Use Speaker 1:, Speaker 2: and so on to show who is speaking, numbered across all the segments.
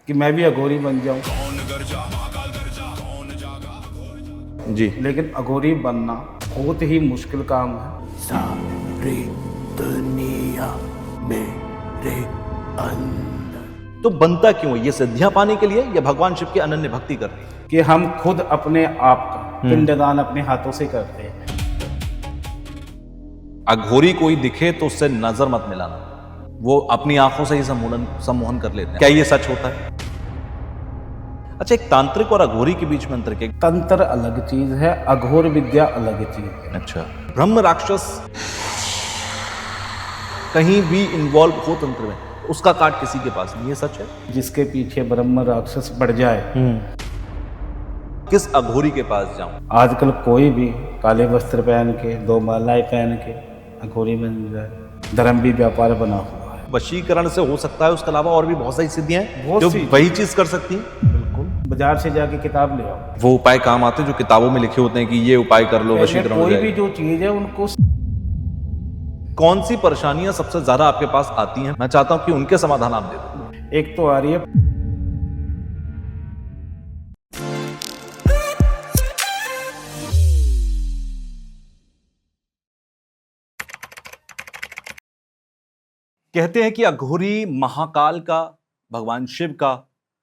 Speaker 1: कि मैं भी अघोरी बन जाऊं,
Speaker 2: जी।
Speaker 1: लेकिन अघोरी बनना बहुत ही मुश्किल काम है।
Speaker 3: सारी दुनिया मेरे अंदर।
Speaker 2: तो बनता क्यों है? ये सिद्धियां पाने के लिए या भगवान शिव की अनन्य भक्ति करनी है?
Speaker 1: कि हम खुद अपने आप का पिंडदान अपने हाथों से करते हैं।
Speaker 2: अघोरी कोई दिखे तो उससे नजर मत मिलाना, वो अपनी आंखों से ही सम्मोहन कर लेते हैं। क्या ये सच होता है? अच्छा, एक तांत्रिक और अघोरी के बीच में अंतर क्या?
Speaker 1: तंत्र अलग चीज है, अघोर विद्या अलग चीज है।
Speaker 2: अच्छा, ब्रह्म राक्षस कहीं भी इन्वॉल्व हो तंत्र में, उसका काट किसी के पास नहीं, ये सच है?
Speaker 1: जिसके पीछे ब्रह्म राक्षस पड़ जाए,
Speaker 2: किस अघोरी के पास जाऊं?
Speaker 1: आजकल कोई भी काले वस्त्र पहन के, दो मालाएं पहन के अघोरी बन जाए। धर्म भी व्यापार बना हुआ है।
Speaker 2: वशीकरण से हो सकता है, उसके अलावा और भी बहुत सारी सिद्धियां हैं
Speaker 1: बहुत
Speaker 2: जो
Speaker 1: सी।
Speaker 2: वही चीज कर सकती हैं।
Speaker 1: बिल्कुल, बाजार से जाके किताब ले आओ।
Speaker 2: वो उपाय काम आते हैं जो किताबों में लिखे होते हैं कि ये उपाय कर लो,
Speaker 1: पहले
Speaker 2: वशीकरण हो
Speaker 1: कोई भी
Speaker 2: जाएगा।
Speaker 1: जो चीज है उनको
Speaker 2: कौन सी परेशानियां सबसे ज्यादा आपके पास आती हैं? मैं चाहता हूं कि उनके समाधान आप दे दो।
Speaker 1: एक तो आ रही है
Speaker 2: कहते हैं कि अघोरी महाकाल का, भगवान शिव का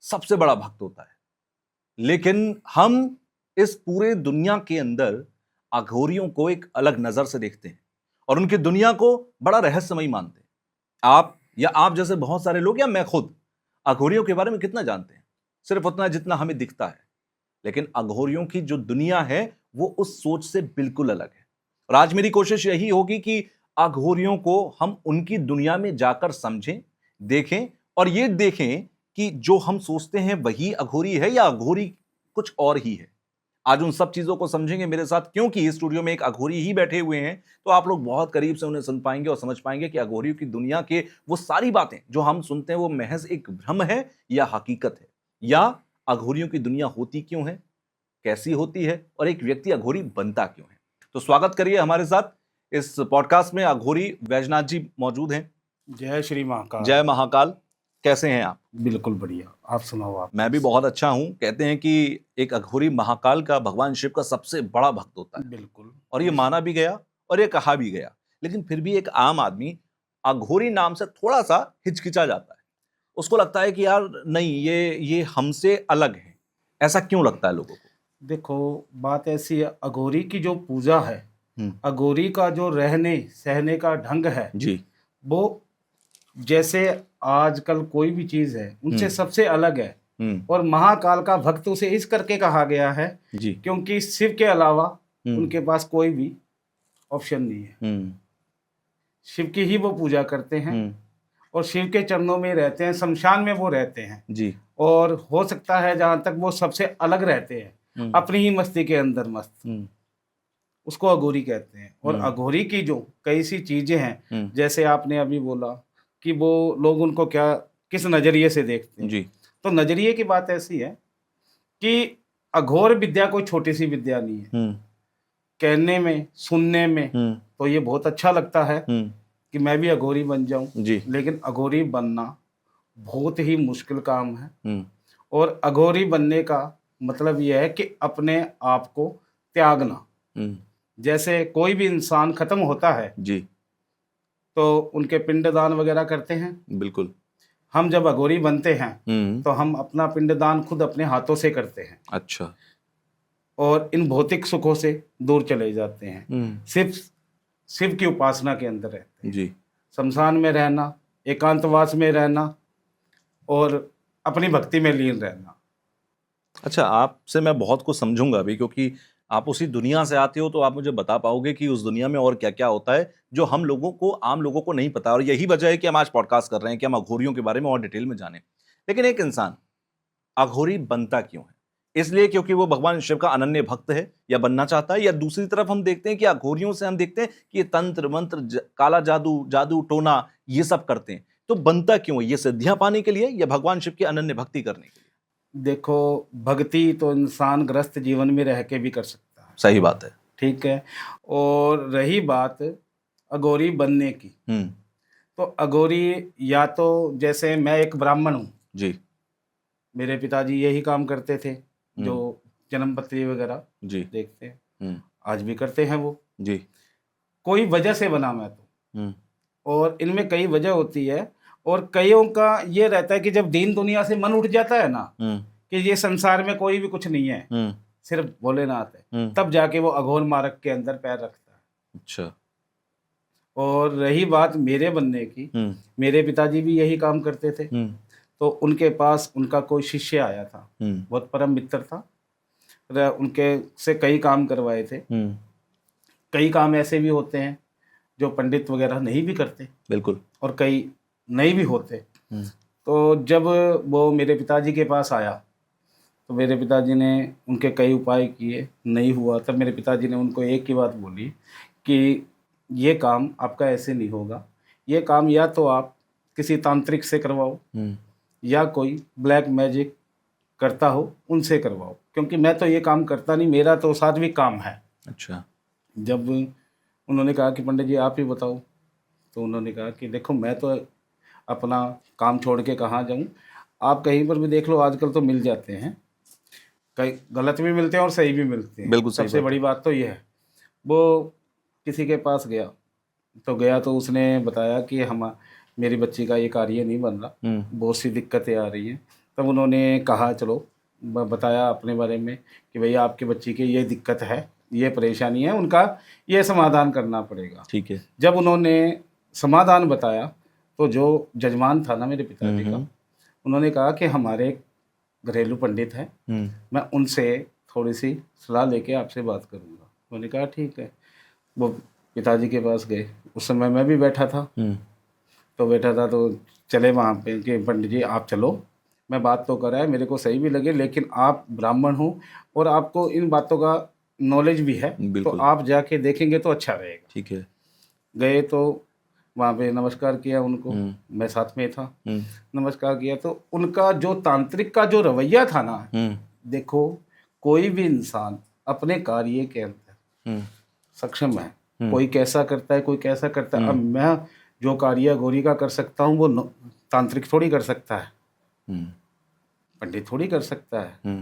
Speaker 2: सबसे बड़ा भक्त होता है, लेकिन हम इस पूरे दुनिया के अंदर अघोरियों को एक अलग नजर से देखते हैं और उनकी दुनिया को बड़ा रहस्यमयी मानते हैं। आप या आप जैसे बहुत सारे लोग या मैं खुद अघोरियों के बारे में कितना जानते हैं? सिर्फ उतना जितना हमें दिखता है, लेकिन अघोरियों की जो दुनिया है वो उस सोच से बिल्कुल अलग है। और आज मेरी कोशिश यही होगी कि अघोरियों को हम उनकी दुनिया में जाकर समझें, देखें और ये देखें कि जो हम सोचते हैं वही अघोरी है या अघोरी कुछ और ही है। आज उन सब चीजों को समझेंगे मेरे साथ, क्योंकि इस स्टूडियो में एक अघोरी ही बैठे हुए हैं, तो आप लोग बहुत करीब से उन्हें सुन पाएंगे और समझ पाएंगे कि अघोरियों की दुनिया के वो सारी बातें जो हम सुनते हैं वो महज एक भ्रम है या हकीकत है, या अघोरियों की दुनिया होती क्यों है, कैसी होती है और एक व्यक्ति अघोरी बनता क्यों है। तो स्वागत करिए हमारे साथ इस पॉडकास्ट में। अघोरी वैजनाथ जी मौजूद हैं।
Speaker 1: जय श्री महाकाल।
Speaker 2: जय महाकाल। कैसे हैं आप?
Speaker 1: बिल्कुल बढ़िया, आप सुनाओ। आप?
Speaker 2: मैं भी बहुत अच्छा हूं। कहते हैं कि एक अघोरी महाकाल का, भगवान शिव का सबसे बड़ा भक्त होता है,
Speaker 1: बिल्कुल,
Speaker 2: और ये माना भी गया और ये कहा भी गया। लेकिन फिर भी एक आम आदमी अघोरी नाम से थोड़ा सा हिचकिचा जाता है। उसको लगता है कि यार नहीं, ये हमसे अलग है। ऐसा क्यों लगता है लोगों को?
Speaker 1: देखो बात ऐसी है, अघोरी की जो पूजा है,
Speaker 2: हम्म।
Speaker 1: अघोरी का जो रहने सहने का ढंग है,
Speaker 2: जी।
Speaker 1: वो जैसे आजकल कोई भी चीज है उनसे सबसे अलग है। और महाकाल का भक्त उसे इस करके कहा गया है
Speaker 2: जी।
Speaker 1: क्योंकि शिव के अलावा उनके पास कोई भी ऑप्शन नहीं है। शिव की ही वो पूजा करते हैं और शिव के चरणों में रहते हैं, शमशान में वो रहते हैं
Speaker 2: जी।
Speaker 1: और हो सकता है जहां तक वो सबसे अलग रहते हैं, अपनी ही मस्ती के अंदर मस्त, उसको अघोरी कहते हैं। और अघोरी की जो कई सी चीजें हैं, जैसे आपने अभी बोला कि वो लोग उनको क्या किस नजरिए से देखते हैं,
Speaker 2: जी।
Speaker 1: तो नजरिए की बात ऐसी है कि अघोर विद्या कोई छोटी सी विद्या नहीं है। कहने में, सुनने में तो ये बहुत अच्छा लगता है कि मैं भी अघोरी बन जाऊं, लेकिन अघोरी बनना बहुत ही मुश्किल काम है। और अघोरी बनने का मतलब यह है कि अपने आप को त्यागना। जैसे कोई भी इंसान खत्म होता है
Speaker 2: जी।
Speaker 1: तो उनके पिंडदान वगैरह करते हैं।
Speaker 2: बिल्कुल।
Speaker 1: हम जब अघोरी बनते हैं तो हम अपना पिंडदान खुद अपने हाथों से करते हैं।
Speaker 2: अच्छा।
Speaker 1: और इन भौतिक सुखों से दूर चले जाते हैं, सिर्फ शिव की उपासना के अंदर रहते हैं।
Speaker 2: जी।
Speaker 1: शमशान में रहना, एकांतवास में रहना और अपनी भक्ति में लीन रहना।
Speaker 2: अच्छा, आपसे मैं बहुत कुछ समझूंगा अभी, क्योंकि आप उसी दुनिया से आते हो, तो आप मुझे बता पाओगे कि उस दुनिया में और क्या क्या होता है जो हम लोगों को, आम लोगों को नहीं पता। और यही वजह है कि हम आज पॉडकास्ट कर रहे हैं कि हम अघोरियों के बारे में और डिटेल में जानें। लेकिन एक इंसान अघोरी बनता क्यों है? इसलिए क्योंकि वो भगवान शिव का अनन्य भक्त है या बनना चाहता है, या दूसरी तरफ हम देखते हैं कि अघोरियों से हम देखते हैं कि ये तंत्र मंत्र, काला जादू, जादू टोना, ये सब करते हैं। तो बनता क्यों है? ये सिद्धियां पाने के लिए या भगवान शिव की अनन्य भक्ति करने के लिए?
Speaker 1: देखो, भक्ति तो इंसान ग्रस्त जीवन में रह के भी कर सकता है।
Speaker 2: सही बात है।
Speaker 1: ठीक है। और रही बात अघोरी बनने की, तो अघोरी या तो जैसे मैं एक ब्राह्मण हूँ,
Speaker 2: जी।
Speaker 1: मेरे पिताजी यही काम करते थे, जो जन्मपत्री वगैरह
Speaker 2: जी।
Speaker 1: देखते हैं,
Speaker 2: हम्म।
Speaker 1: आज भी करते हैं वो।
Speaker 2: जी।
Speaker 1: कोई वजह से बना मैं तो,
Speaker 2: हम्म।
Speaker 1: और इनमें कई वजह होती है, और कईयों का ये रहता है कि जब दीन दुनिया से मन उठ जाता है ना, कि ये संसार में कोई भी कुछ नहीं है, सिर्फ भोलेनाथ है, तब जाके वो अघोर मार्ग के अंदर पैर रखता है।
Speaker 2: अच्छा।
Speaker 1: और रही बात मेरे बनने की, मेरे पिताजी भी यही काम करते थे। तो उनके पास उनका कोई शिष्य आया था, बहुत परम मित्र था, उनके से कई काम करवाए थे। कई काम ऐसे भी होते हैं जो पंडित वगैरह नहीं भी करते,
Speaker 2: बिल्कुल,
Speaker 1: और कई नहीं भी होते। तो जब वो मेरे पिताजी के पास आया, तो मेरे पिताजी ने उनके कई उपाय किए, नहीं हुआ। तब मेरे पिताजी ने उनको एक ही बात बोली कि ये काम आपका ऐसे नहीं होगा, ये काम या तो आप किसी तांत्रिक से करवाओ, या कोई ब्लैक मैजिक करता हो उनसे करवाओ, क्योंकि मैं तो ये काम करता नहीं, मेरा तो सात्विक काम है।
Speaker 2: अच्छा।
Speaker 1: जब उन्होंने कहा कि पंडित जी आप ही बताओ, तो उन्होंने कहा कि देखो मैं तो अपना काम छोड़ के कहाँ जाऊँ, आप कहीं पर भी देख लो, आजकल तो मिल जाते हैं, कई गलत भी मिलते हैं और सही भी मिलते हैं।
Speaker 2: बिल्कुल सही
Speaker 1: सबसे बड़ी बात तो ये है। वो किसी के पास गया तो उसने बताया कि मेरी बच्ची का ये कार्य नहीं बन रहा, बहुत सी दिक्कतें आ रही हैं। तब उन्होंने कहा चलो, बताया अपने बारे में कि भैया आपकी बच्ची की ये दिक्कत है, ये परेशानी है, उनका ये समाधान करना पड़ेगा।
Speaker 2: ठीक है।
Speaker 1: जब उन्होंने समाधान बताया, तो जो जजमान था ना मेरे पिताजी का, उन्होंने कहा कि हमारे घरेलू पंडित हैं, मैं उनसे थोड़ी सी सलाह लेके आपसे बात करूँगा। उन्होंने कहा ठीक है। वो पिताजी के पास गए, उस समय मैं भी बैठा था, तो चले वहाँ पे कि पंडित जी आप चलो, मैं बात तो कर रहा है, मेरे को सही भी लगे, लेकिन आप ब्राह्मण हो और आपको इन बातों का नॉलेज भी है, तो आप जाके देखेंगे तो अच्छा रहेगा। ठीक है। गए तो वहाँ पे नमस्कार किया उनको, मैं साथ में था, नमस्कार किया। तो उनका जो तांत्रिक का जो रवैया था ना, देखो कोई भी इंसान अपने कार्य के अंदर सक्षम है, कोई कैसा करता है, कोई कैसा करता है। अब मैं जो कार्य अघोरी का कर सकता हूँ, वो तांत्रिक थोड़ी कर सकता है, पंडित थोड़ी कर सकता है।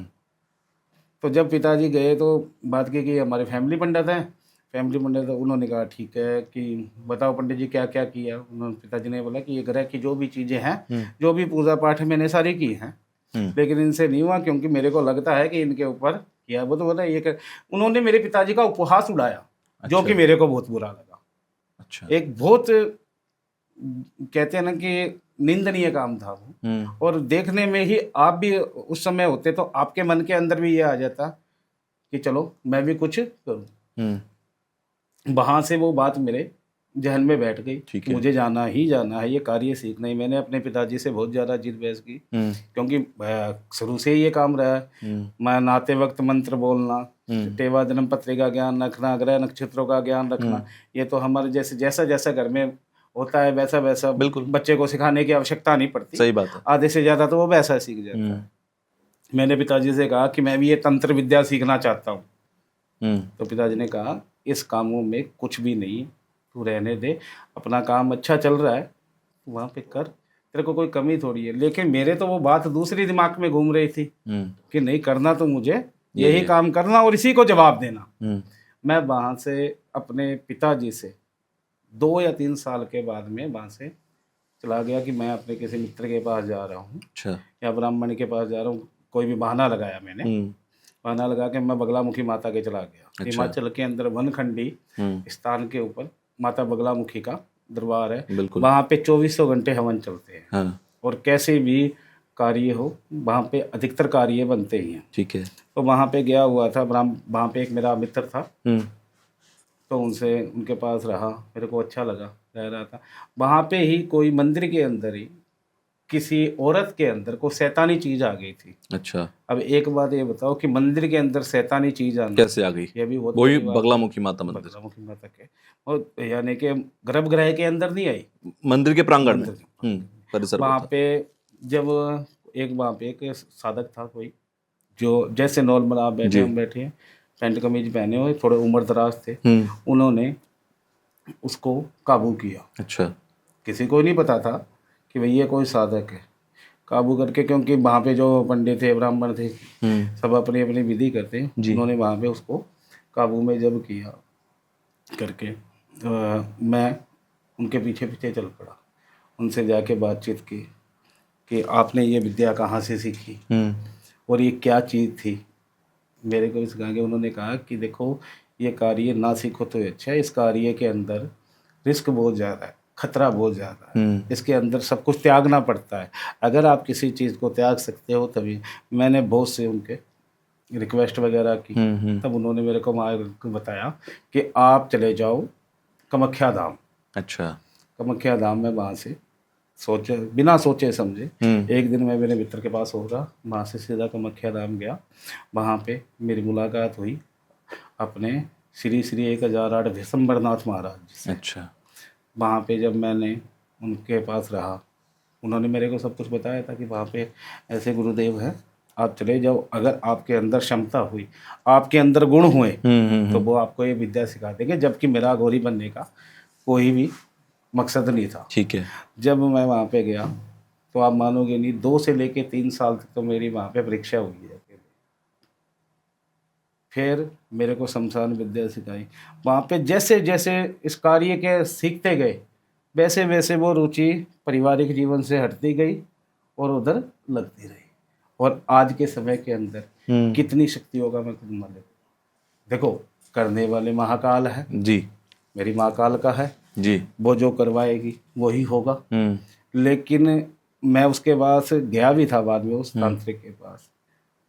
Speaker 1: तो जब पिताजी गए तो बात की कि हमारे फैमिली पंडित हैं, उन्होंने कहा ठीक है कि बताओ पंडित जी क्या क्या किया। उन्होंने पिताजी ने बोला कि ये ग्रह की जो भी चीज़ें हैं, जो भी पूजा पाठ है, मैंने सारी की हैं, लेकिन इनसे नहीं हुआ, क्योंकि मेरे को लगता है कि इनके ऊपर किया। वो तो बोला ये कर। उन्होंने मेरे पिताजी का उपहास उड़ाया, जो कि मेरे को बहुत बुरा लगा। अच्छा। एक बहुत कहते हैं ना कि निंदनीय काम था वो। और देखने में ही आप भी उस समय होते तो आपके मन के अंदर भी ये आ जाता कि चलो मैं भी कुछ करूं। वहां से वो बात मेरे जहन में बैठ गई कि मुझे जाना ही जाना है, ये कार्य सीखना ही। मैंने अपने पिताजी से बहुत ज़्यादा जिद बहस की, क्योंकि शुरू से ही ये काम रहा है। मैं नाते वक्त मंत्र बोलना, टेवा जन्म पत्री का ज्ञान रखना, ग्रह नक्षत्रों का ज्ञान रखना, ये तो हमारे जैसा जैसा घर में होता है वैसा वैसा बिल्कुल बच्चे को सिखाने की आवश्यकता नहीं पड़ती। सही बात है। आधे से ज़्यादा तो वो वैसा सीख जाता है। मैंने पिताजी से कहा कि मैं भी ये तंत्र विद्या सीखना चाहता हूँ। तो पिताजी ने कहा इस कामों में कुछ भी नहीं, तू रहने दे, अपना काम अच्छा चल रहा है, वहाँ पे कर, तेरे को कोई कमी थोड़ी है। लेकिन मेरे तो वो बात दूसरी दिमाग में घूम रही थी कि नहीं, करना तो मुझे यही काम करना और इसी को जवाब देना। मैं वहाँ से अपने पिताजी से 2 या 3 साल के बाद में वहाँ से चला गया कि मैं अपने किसी मित्र के पास जा रहा हूँ, अच्छा, या ब्राह्मण के पास जा रहा हूँ। कोई भी बहाना लगाया मैंने, बहाना लगा के मैं बगलामुखी माता के चला गया। अच्छा। हिमाचल के अंदर वनखंडी स्थान के ऊपर माता बगलामुखी का दरबार है, वहाँ पे 2400 घंटे हवन चलते हैं। हाँ। और कैसे भी कार्य हो वहाँ पे अधिकतर कार्य बनते ही हैं। ठीक है। तो वहाँ पे गया हुआ था, वहाँ पे एक मेरा मित्र था, तो उनके पास रहा, मेरे को अच्छा लगा, रह रहा था। वहाँ पे ही कोई मंदिर के अंदर ही किसी औरत के अंदर को शैतानी चीज आ गई थी। अच्छा। अब एक बात ये बताओ कि मंदिर के अंदर शैतानी चीज कैसे आ गई? ये भी वही बगलामुखी माता मंदिर, बगलामुखी माता के, और यानी कि गर्भगृह के अंदर नहीं आई, मंदिर के प्रांगण में परिसर। वहाँ पे जब वहाँ पे एक साधक था कोई, जो जैसे नॉर्मल आप बैठे हम बैठे हैं, पैंट कमीज पहने हुए, थोड़े उम्र दराज थे, उन्होंने उसको काबू किया। अच्छा। किसी को नहीं पता था कि भई ये कोई साधक है। काबू करके, क्योंकि वहाँ पे जो पंडित थे, ब्राह्मण थे, सब अपनी अपनी विधि करते हैं,
Speaker 2: जी।
Speaker 1: उन्होंने वहाँ पे उसको काबू में जब किया करके मैं उनके पीछे पीछे चल पड़ा, उनसे जाके बातचीत की कि आपने ये विद्या कहाँ से सीखी और ये क्या चीज़ थी, मेरे को इस गाँव के। उन्होंने कहा कि देखो, ये कार्य ना सीखो तो अच्छा है, इस कार्य के अंदर रिस्क बहुत ज़्यादा है, खतरा बहुत ज़्यादा है, इसके अंदर सब कुछ त्यागना पड़ता है। अगर आप किसी चीज़ को त्याग सकते हो तभी। मैंने बहुत से उनके रिक्वेस्ट वगैरह की, तब उन्होंने मेरे को मार्ग बताया कि आप चले जाओ कामाख्या धाम।
Speaker 2: अच्छा।
Speaker 1: कामाख्या धाम में वहाँ से सोचे, बिना सोचे समझे, एक दिन मैं मेरे मित्र के पास होगा, वहाँ से सीधा कामाख्या धाम गया। वहाँ पे मेरी मुलाकात हुई अपने श्री श्री 1008 विशंबरनाथ महाराज जी से।
Speaker 2: अच्छा।
Speaker 1: वहाँ पे जब मैंने उनके पास रहा, उन्होंने मेरे को सब कुछ बताया था कि वहाँ पे ऐसे गुरुदेव हैं, आप चले जाओ, अगर आपके अंदर क्षमता हुई, आपके अंदर गुण हुए, तो वो आपको ये विद्या सिखा देंगे। जबकि मेरा अघोरी बनने का कोई भी मकसद नहीं था।
Speaker 2: ठीक है।
Speaker 1: जब मैं वहाँ पे गया तो आप मानोगे नहीं, 2 से लेके 3 साल तक तो मेरी वहाँ पे परीक्षा हुई है। फिर मेरे को शमशान विद्या सिखाई। वहाँ पे जैसे जैसे इस कार्य के सीखते गए, वैसे वैसे वो रुचि पारिवारिक जीवन से हटती गई और उधर लगती रही। और आज के समय के अंदर कितनी शक्तियों का मैं खुद मालिक। देखो, करने वाले महाकाल है
Speaker 2: जी,
Speaker 1: मेरी माँ काल का है
Speaker 2: जी।
Speaker 1: वो जो करवाएगी वही होगा। लेकिन मैं उसके पास गया भी था बाद में, उस तांत्रिक के पास।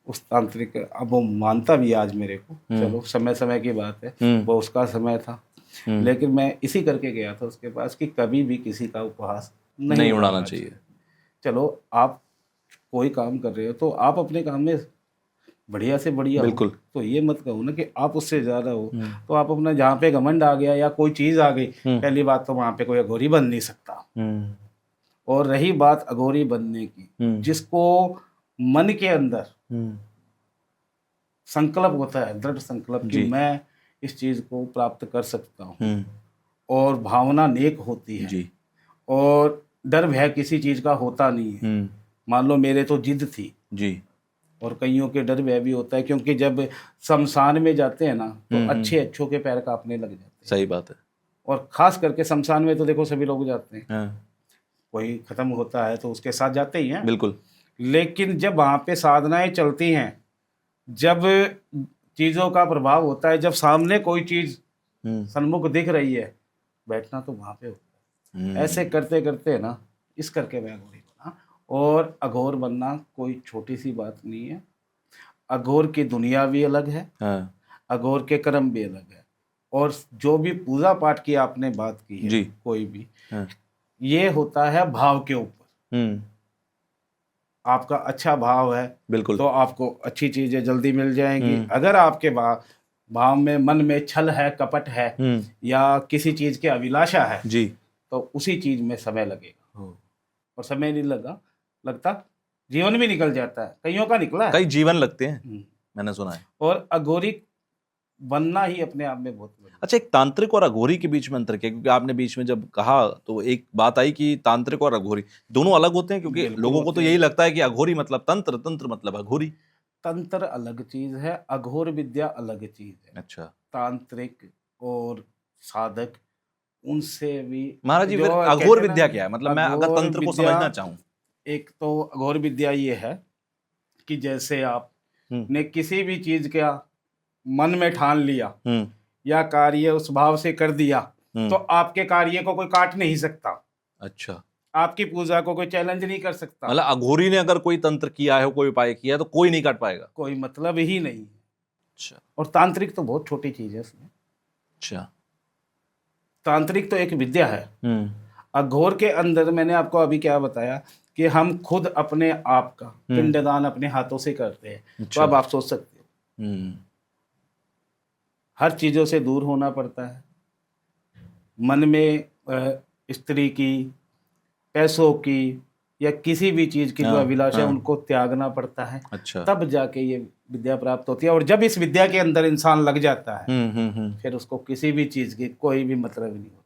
Speaker 1: उस तांत्रिक, अब वो मानता भी आज मेरे को, चलो समय समय की बात है, वो उसका समय था। लेकिन मैं इसी करके गया था उसके पास कि कभी भी किसी का उपहास
Speaker 2: नहीं उड़ाना चाहिए।
Speaker 1: चलो, आप कोई काम कर रहे हो तो आप अपने काम में बढ़िया से बढ़िया हो।
Speaker 2: बिल्कुल।
Speaker 1: तो ये मत कहो ना कि आप उससे ज़्यादा हो। तो आप अपना, जहाँ पे घमंड आ गया या कोई चीज़ आ गई, पहली बात तो वहाँ पे कोई अघोरी बन नहीं सकता। और रही बात अघोरी बनने की, जिसको मन के अंदर संकल्प होता है, दृढ़ संकल्प कि मैं इस चीज़ को प्राप्त कर सकता हूँ, और भावना नेक होती है
Speaker 2: जी।
Speaker 1: और डर भय किसी चीज़ का होता नहीं है। मान लो मेरे तो जिद थी
Speaker 2: जी,
Speaker 1: और कईयों के डर भय भी होता है, क्योंकि जब शमशान में जाते हैं ना तो अच्छे अच्छों के पैर कांपने लग जाते हैं।
Speaker 2: सही बात है।
Speaker 1: और खास करके शमशान में तो देखो सभी लोग जाते हैं,
Speaker 2: हाँ,
Speaker 1: कोई खत्म होता है तो उसके साथ जाते ही हैं।
Speaker 2: बिल्कुल।
Speaker 1: लेकिन जब वहाँ पे साधनाएं चलती हैं, जब चीज़ों का प्रभाव होता है, जब सामने कोई चीज़ सन्मुख दिख रही है, बैठना तो वहाँ पे होता है। ऐसे करते करते ना, इस करके मैं अघोरी बना। और अघोर बनना कोई छोटी सी बात नहीं है। अघोर की दुनिया भी अलग है,
Speaker 2: हाँ,
Speaker 1: अघोर के कर्म भी अलग है। और जो भी पूजा पाठ की आपने बात की है,
Speaker 2: जी।
Speaker 1: कोई भी,
Speaker 2: हाँ,
Speaker 1: ये होता है भाव के ऊपर। आपका अच्छा भाव है
Speaker 2: बिल्कुल।
Speaker 1: तो आपको अच्छी चीजें जल्दी मिल जाएंगी। अगर आपके भाव में, मन में छल है, कपट है, या किसी चीज की अभिलाषा है,
Speaker 2: जी,
Speaker 1: तो उसी चीज में समय लगेगा। और समय नहीं लगता, जीवन भी निकल जाता है। कईयों का निकला है,
Speaker 2: कई जीवन लगते हैं, मैंने सुना है।
Speaker 1: और अघोरी बनना ही अपने आप में बहुत बड़ी।
Speaker 2: अच्छा, एक तांत्रिक और अघोरी के बीच में अंतर क्या? क्योंकि आपने बीच में जब कहा तो एक बात आई कि तांत्रिक और अघोरी दोनों अलग होते हैं, क्योंकि
Speaker 1: बिल्कुल
Speaker 2: लोगों को
Speaker 1: होते
Speaker 2: तो
Speaker 1: हैं।
Speaker 2: यही लगता है कि अघोरी मतलब तंत्र, तंत्र मतलब अघोरी।
Speaker 1: तंत्र अलग चीज है, अघोर विद्या अलग चीज है।
Speaker 2: अच्छा
Speaker 1: तांत्रिक और साधक, उनसे भी
Speaker 2: महाराज जी,
Speaker 1: जो
Speaker 2: फिर
Speaker 1: कहते
Speaker 2: अघोर
Speaker 1: हैं ना,
Speaker 2: विद्या क्या है? मतलब मैं अगर
Speaker 1: अघोर
Speaker 2: तंत्र को
Speaker 1: विद्या,
Speaker 2: समझना चाहूं।
Speaker 1: एक तो अघोर विद्या ये है कि जैसे आपने किसी भी चीज का मन में ठान लिया या कार्य उस भाव से कर दिया, तो आपके कार्य को कोई काट नहीं सकता।
Speaker 2: अच्छा,
Speaker 1: आपकी पूजा को कोई चैलेंज नहीं कर सकता।
Speaker 2: मतलब अघोरी ने अगर कोई तंत्र किया है, कोई उपाय किया है, तो कोई नहीं काट पाएगा।
Speaker 1: कोई मतलब ही नहीं है।
Speaker 2: अच्छा,
Speaker 1: और तांत्रिक तो बहुत छोटी चीज है इसमें।
Speaker 2: अच्छा।
Speaker 1: तांत्रिक तो एक विद्या है। अघोर के अंदर मैंने आपको अभी क्या बताया कि हम खुद अपने आप का पिंडदान अपने हाथों से करते हैं। तो अब आप सोच सकते हो, हर चीजों से दूर होना पड़ता है। मन में स्त्री की, पैसों की, या किसी भी चीज की जो अभिलाषा है, उनको त्यागना पड़ता है।
Speaker 2: अच्छा।
Speaker 1: तब जाके ये विद्या प्राप्त होती है। और जब इस विद्या के अंदर इंसान लग जाता है, फिर उसको किसी भी चीज की कोई भी मतलब नहीं होता।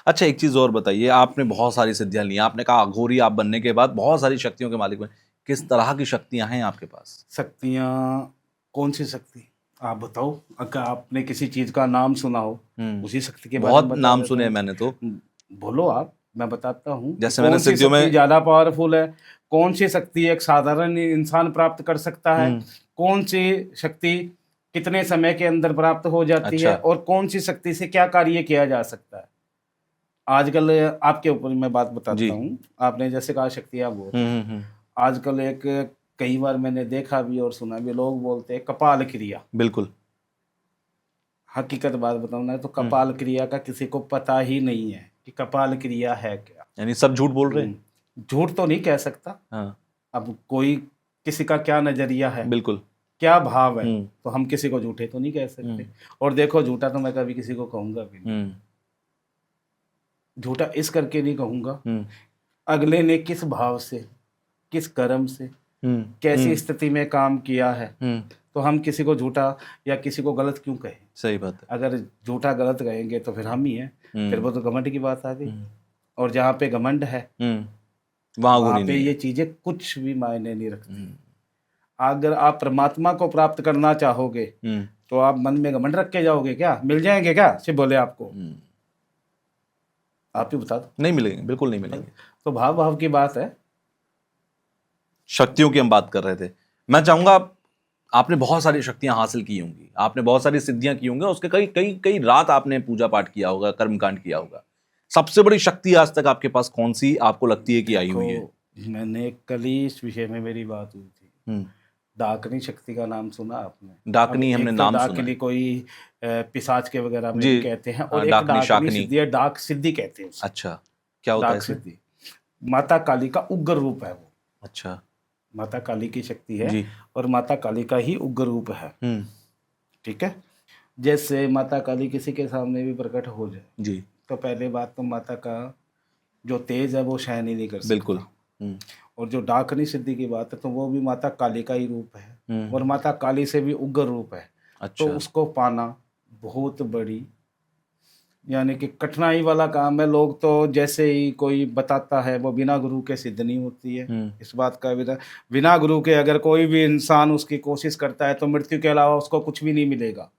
Speaker 2: अच्छा, एक चीज और बताइए, आपने बहुत सारी सिद्धियां ली, आपने कहा अघोरी आप बनने के बाद बहुत सारी शक्तियों के मालिक बने, किस तरह की शक्तियां हैं आपके पास?
Speaker 1: शक्तियाँ, कौन सी शक्ति आप बताओ। अगर आपने किसी चीज का नाम सुना हो, उसी शक्ति के बारे
Speaker 2: बहुत
Speaker 1: में बता
Speaker 2: नाम
Speaker 1: देता
Speaker 2: सुने हैं
Speaker 1: हूँ।
Speaker 2: मैंने तो।
Speaker 1: बोलो आप, मैं बताता हूँ कि
Speaker 2: जैसे मैंने
Speaker 1: कौन सी
Speaker 2: सिद्धियों
Speaker 1: शक्ति
Speaker 2: में
Speaker 1: ज्यादा पावरफुल है, कौन सी शक्ति एक साधारण इंसान प्राप्त कर सकता है, कौन सी शक्ति कितने समय के अंदर प्राप्त हो जाती है,
Speaker 2: अच्छा।
Speaker 1: और कौन सी शक्ति से क्या कार्य किया जा सकता है। आजकल आपके ऊपर मैं बात
Speaker 2: जी।
Speaker 1: बताता हूँ, आपने जैसे कहा शक्तियाँ बहुत हैं।
Speaker 2: हम्म।
Speaker 1: आजकल एक, कई बार मैंने देखा भी और सुना भी, लोग बोलते हैं कपाल क्रिया।
Speaker 2: बिल्कुल।
Speaker 1: हकीकत बात बताऊं ना, तो कपाल क्रिया का किसी को पता ही नहीं है कि कपाल क्रिया है क्या।
Speaker 2: यानी सब झूठ बोल रहे हैं।
Speaker 1: झूठ तो नहीं कह सकता,
Speaker 2: हाँ,
Speaker 1: अब कोई किसी का क्या नजरिया है,
Speaker 2: बिल्कुल।
Speaker 1: क्या भाव है, तो हम किसी को झूठे तो नहीं कह सकते। और देखो, झूठा तो मैं कभी किसी को कहूंगा भी नहीं। झूठा इस करके नहीं कहूंगा, अगले ने किस भाव से, किस कर्म से, कैसी स्थिति में काम किया है, तो हम किसी को झूठा या किसी को गलत क्यों कहें।
Speaker 2: सही बात है।
Speaker 1: अगर झूठा गलत कहेंगे तो फिर हम ही हैं, फिर वो तो घमंड की बात आ गई। और जहाँ पे घमंड है वहाँ पे ये चीजें कुछ भी मायने नहीं रखती। अगर आप परमात्मा को प्राप्त करना चाहोगे तो आप मन में घमंड रख के जाओगे क्या? मिल जाएंगे क्या सिर्फ बोले आपको? आप ही बता दो।
Speaker 2: नहीं मिलेंगे, बिल्कुल नहीं मिलेंगे।
Speaker 1: तो भाव भाव की बात है।
Speaker 2: शक्तियों की हम बात कर रहे थे। मैं चाहूंगा, आपने बहुत सारी शक्तियां हासिल की होंगी, आपने बहुत सारी सिद्धियां की होंगी, उसके कई कई कई रात आपने पूजा पाठ किया होगा, कर्मकांड किया होगा। सबसे बड़ी शक्ति आज तक आपके पास कौन सी आपको लगती है कि आई हुई है?
Speaker 1: मैंने कल ही इस विषय में मेरी बात हुई थी। डाकनी शक्ति का नाम सुना आपने?
Speaker 2: डाकनी हमने नाम सुना है।
Speaker 1: डाकनी कोई पिशाच के वगैरह में
Speaker 2: जी,
Speaker 1: भी कहते हैं, और एक
Speaker 2: डाकनी,
Speaker 1: डाकनी
Speaker 2: शाकनी।
Speaker 1: सिद्धि है, डाक सिद्धि कहते हैं उसे।
Speaker 2: अच्छा, क्या होता है
Speaker 1: डाक
Speaker 2: इसमें?
Speaker 1: सिद्धि माता काली का उग्र रूप है वो।
Speaker 2: अच्छा
Speaker 1: माता काली की शक्ति है
Speaker 2: जी।
Speaker 1: और माता काली का ही उग्र रूप है। ठीक है। जैसे माता काली किसी के सामने भी प्रकट हो जाए
Speaker 2: जी,
Speaker 1: तो पहले बात तो माता का जो तेज है वो सहन ही नहीं कर सकता।
Speaker 2: बिल्कुल।
Speaker 1: और जो डाकनी सिद्धि की बात है तो वो भी माता काली का ही रूप है, और माता काली से भी उग्र रूप है।
Speaker 2: अच्छा।
Speaker 1: तो उसको पाना बहुत बड़ी, यानी कि कठिनाई वाला काम है। लोग तो जैसे ही कोई बताता है वो बिना गुरु के सिद्ध नहीं होती है। इस बात का बिना गुरु के अगर कोई भी इंसान उसकी कोशिश करता है तो मृत्यु के अलावा उसको कुछ भी नहीं मिलेगा।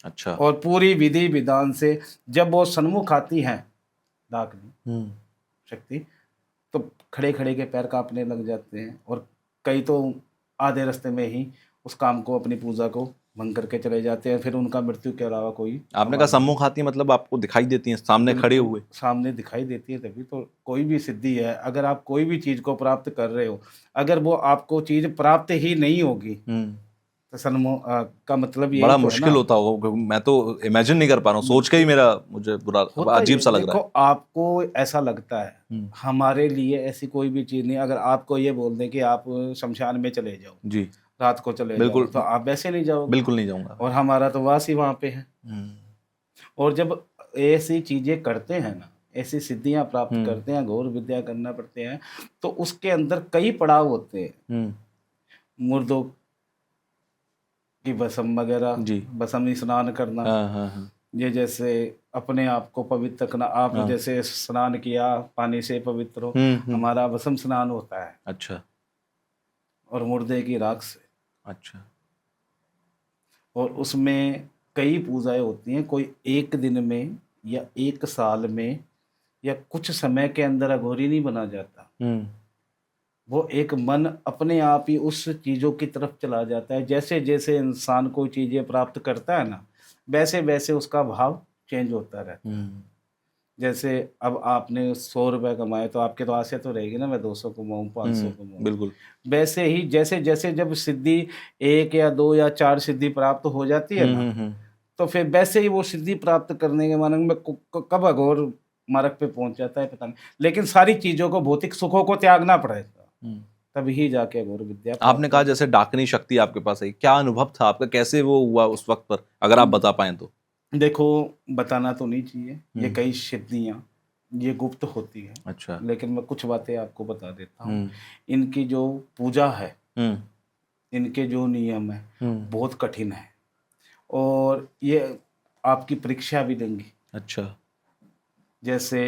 Speaker 2: अच्छा।
Speaker 1: और पूरी विधि विधान से जब वो सन्मुख आती है डाकनी शक्ति, तो खड़े खड़े के पैर कांपने लग जाते हैं, और कई तो आधे रास्ते में ही उस काम को, अपनी पूजा को भंग करके चले जाते हैं। फिर उनका मृत्यु के अलावा कोई।
Speaker 2: आपने कहा सम्मुख आती है, मतलब आपको दिखाई देती हैं सामने खड़े हुए?
Speaker 1: सामने दिखाई देती है, तभी तो कोई भी सिद्धि है। अगर आप कोई भी चीज को प्राप्त कर रहे हो, अगर वो आपको चीज प्राप्त ही नहीं होगी तो सन्मुख का मतलब ये
Speaker 2: बड़ा
Speaker 1: तो
Speaker 2: मुश्किल होता होगा। मैं तो इमेजिन नहीं कर पा रहा हूँ, सोच के ही मेरा मुझे बुरा, अजीब सा लग रहा है।
Speaker 1: देखो, आपको ऐसा लगता है, हमारे लिए ऐसी कोई भी चीज नहीं। अगर आपको ये बोल दें कि आप शमशान में चले जाओ
Speaker 2: जी,
Speaker 1: रात को चले
Speaker 2: बिल्कुल,
Speaker 1: जाओ, तो आप वैसे नहीं जाओगे।
Speaker 2: बिल्कुल नहीं जाऊंगा।
Speaker 1: और हमारा तो वास ही वहां पे है। और जब ऐसी चीजें करते हैं ना, ऐसी सिद्धियां प्राप्त करते हैं, घोर विद्या करना पड़ते हैं, तो उसके अंदर कई पड़ाव होते हैं। मुर्दों की भस्म वगैरह, भस्म स्नान करना, ये जैसे अपने आप को पवित्र करना। आप जैसे स्नान किया पानी से पवित्र हो, हमारा भस्म स्नान होता है।
Speaker 2: अच्छा।
Speaker 1: और मुर्दे की राख से।
Speaker 2: अच्छा।
Speaker 1: और उसमें कई पूजाएं होती हैं। कोई एक दिन में या एक साल में या कुछ समय के अंदर अघोरी नहीं बना जाता। वो एक मन अपने आप ही उस चीज़ों की तरफ चला जाता है। जैसे जैसे इंसान कोई चीज़ें प्राप्त करता है ना, वैसे वैसे उसका भाव चेंज होता रहता है। जैसे अब आपने 100 रुपये कमाए तो आपके तो आशा तो रहेगी ना, मैं 200 कमाऊँ, 500 कमाऊँ।
Speaker 2: बिल्कुल।
Speaker 1: वैसे ही जैसे जैसे जब सिद्धि 1 या 2 या 4 सिद्धि प्राप्त हो जाती है ना, तो फिर वैसे ही वो सिद्धि प्राप्त करने के मानक में कब अघोर मार्ग पे पहुंच जाता है पता नहीं। लेकिन सारी चीजों को, भौतिक सुखों को त्यागना पड़ेगा, तभी जाके अघोर विद्या।
Speaker 2: आपने कहा जैसे डाकनी शक्ति आपके पास है, क्या अनुभव था आपका, कैसे वो हुआ उस वक्त पर, अगर आप बता पाएं तो?
Speaker 1: देखो, बताना तो नहीं चाहिए, ये कई सिद्धियां ये गुप्त होती है।
Speaker 2: अच्छा।
Speaker 1: लेकिन मैं कुछ बातें आपको बता देता हूँ। इनकी जो पूजा है, इनके जो नियम है, बहुत कठिन है, और ये आपकी परीक्षा भी देंगी।
Speaker 2: अच्छा।
Speaker 1: जैसे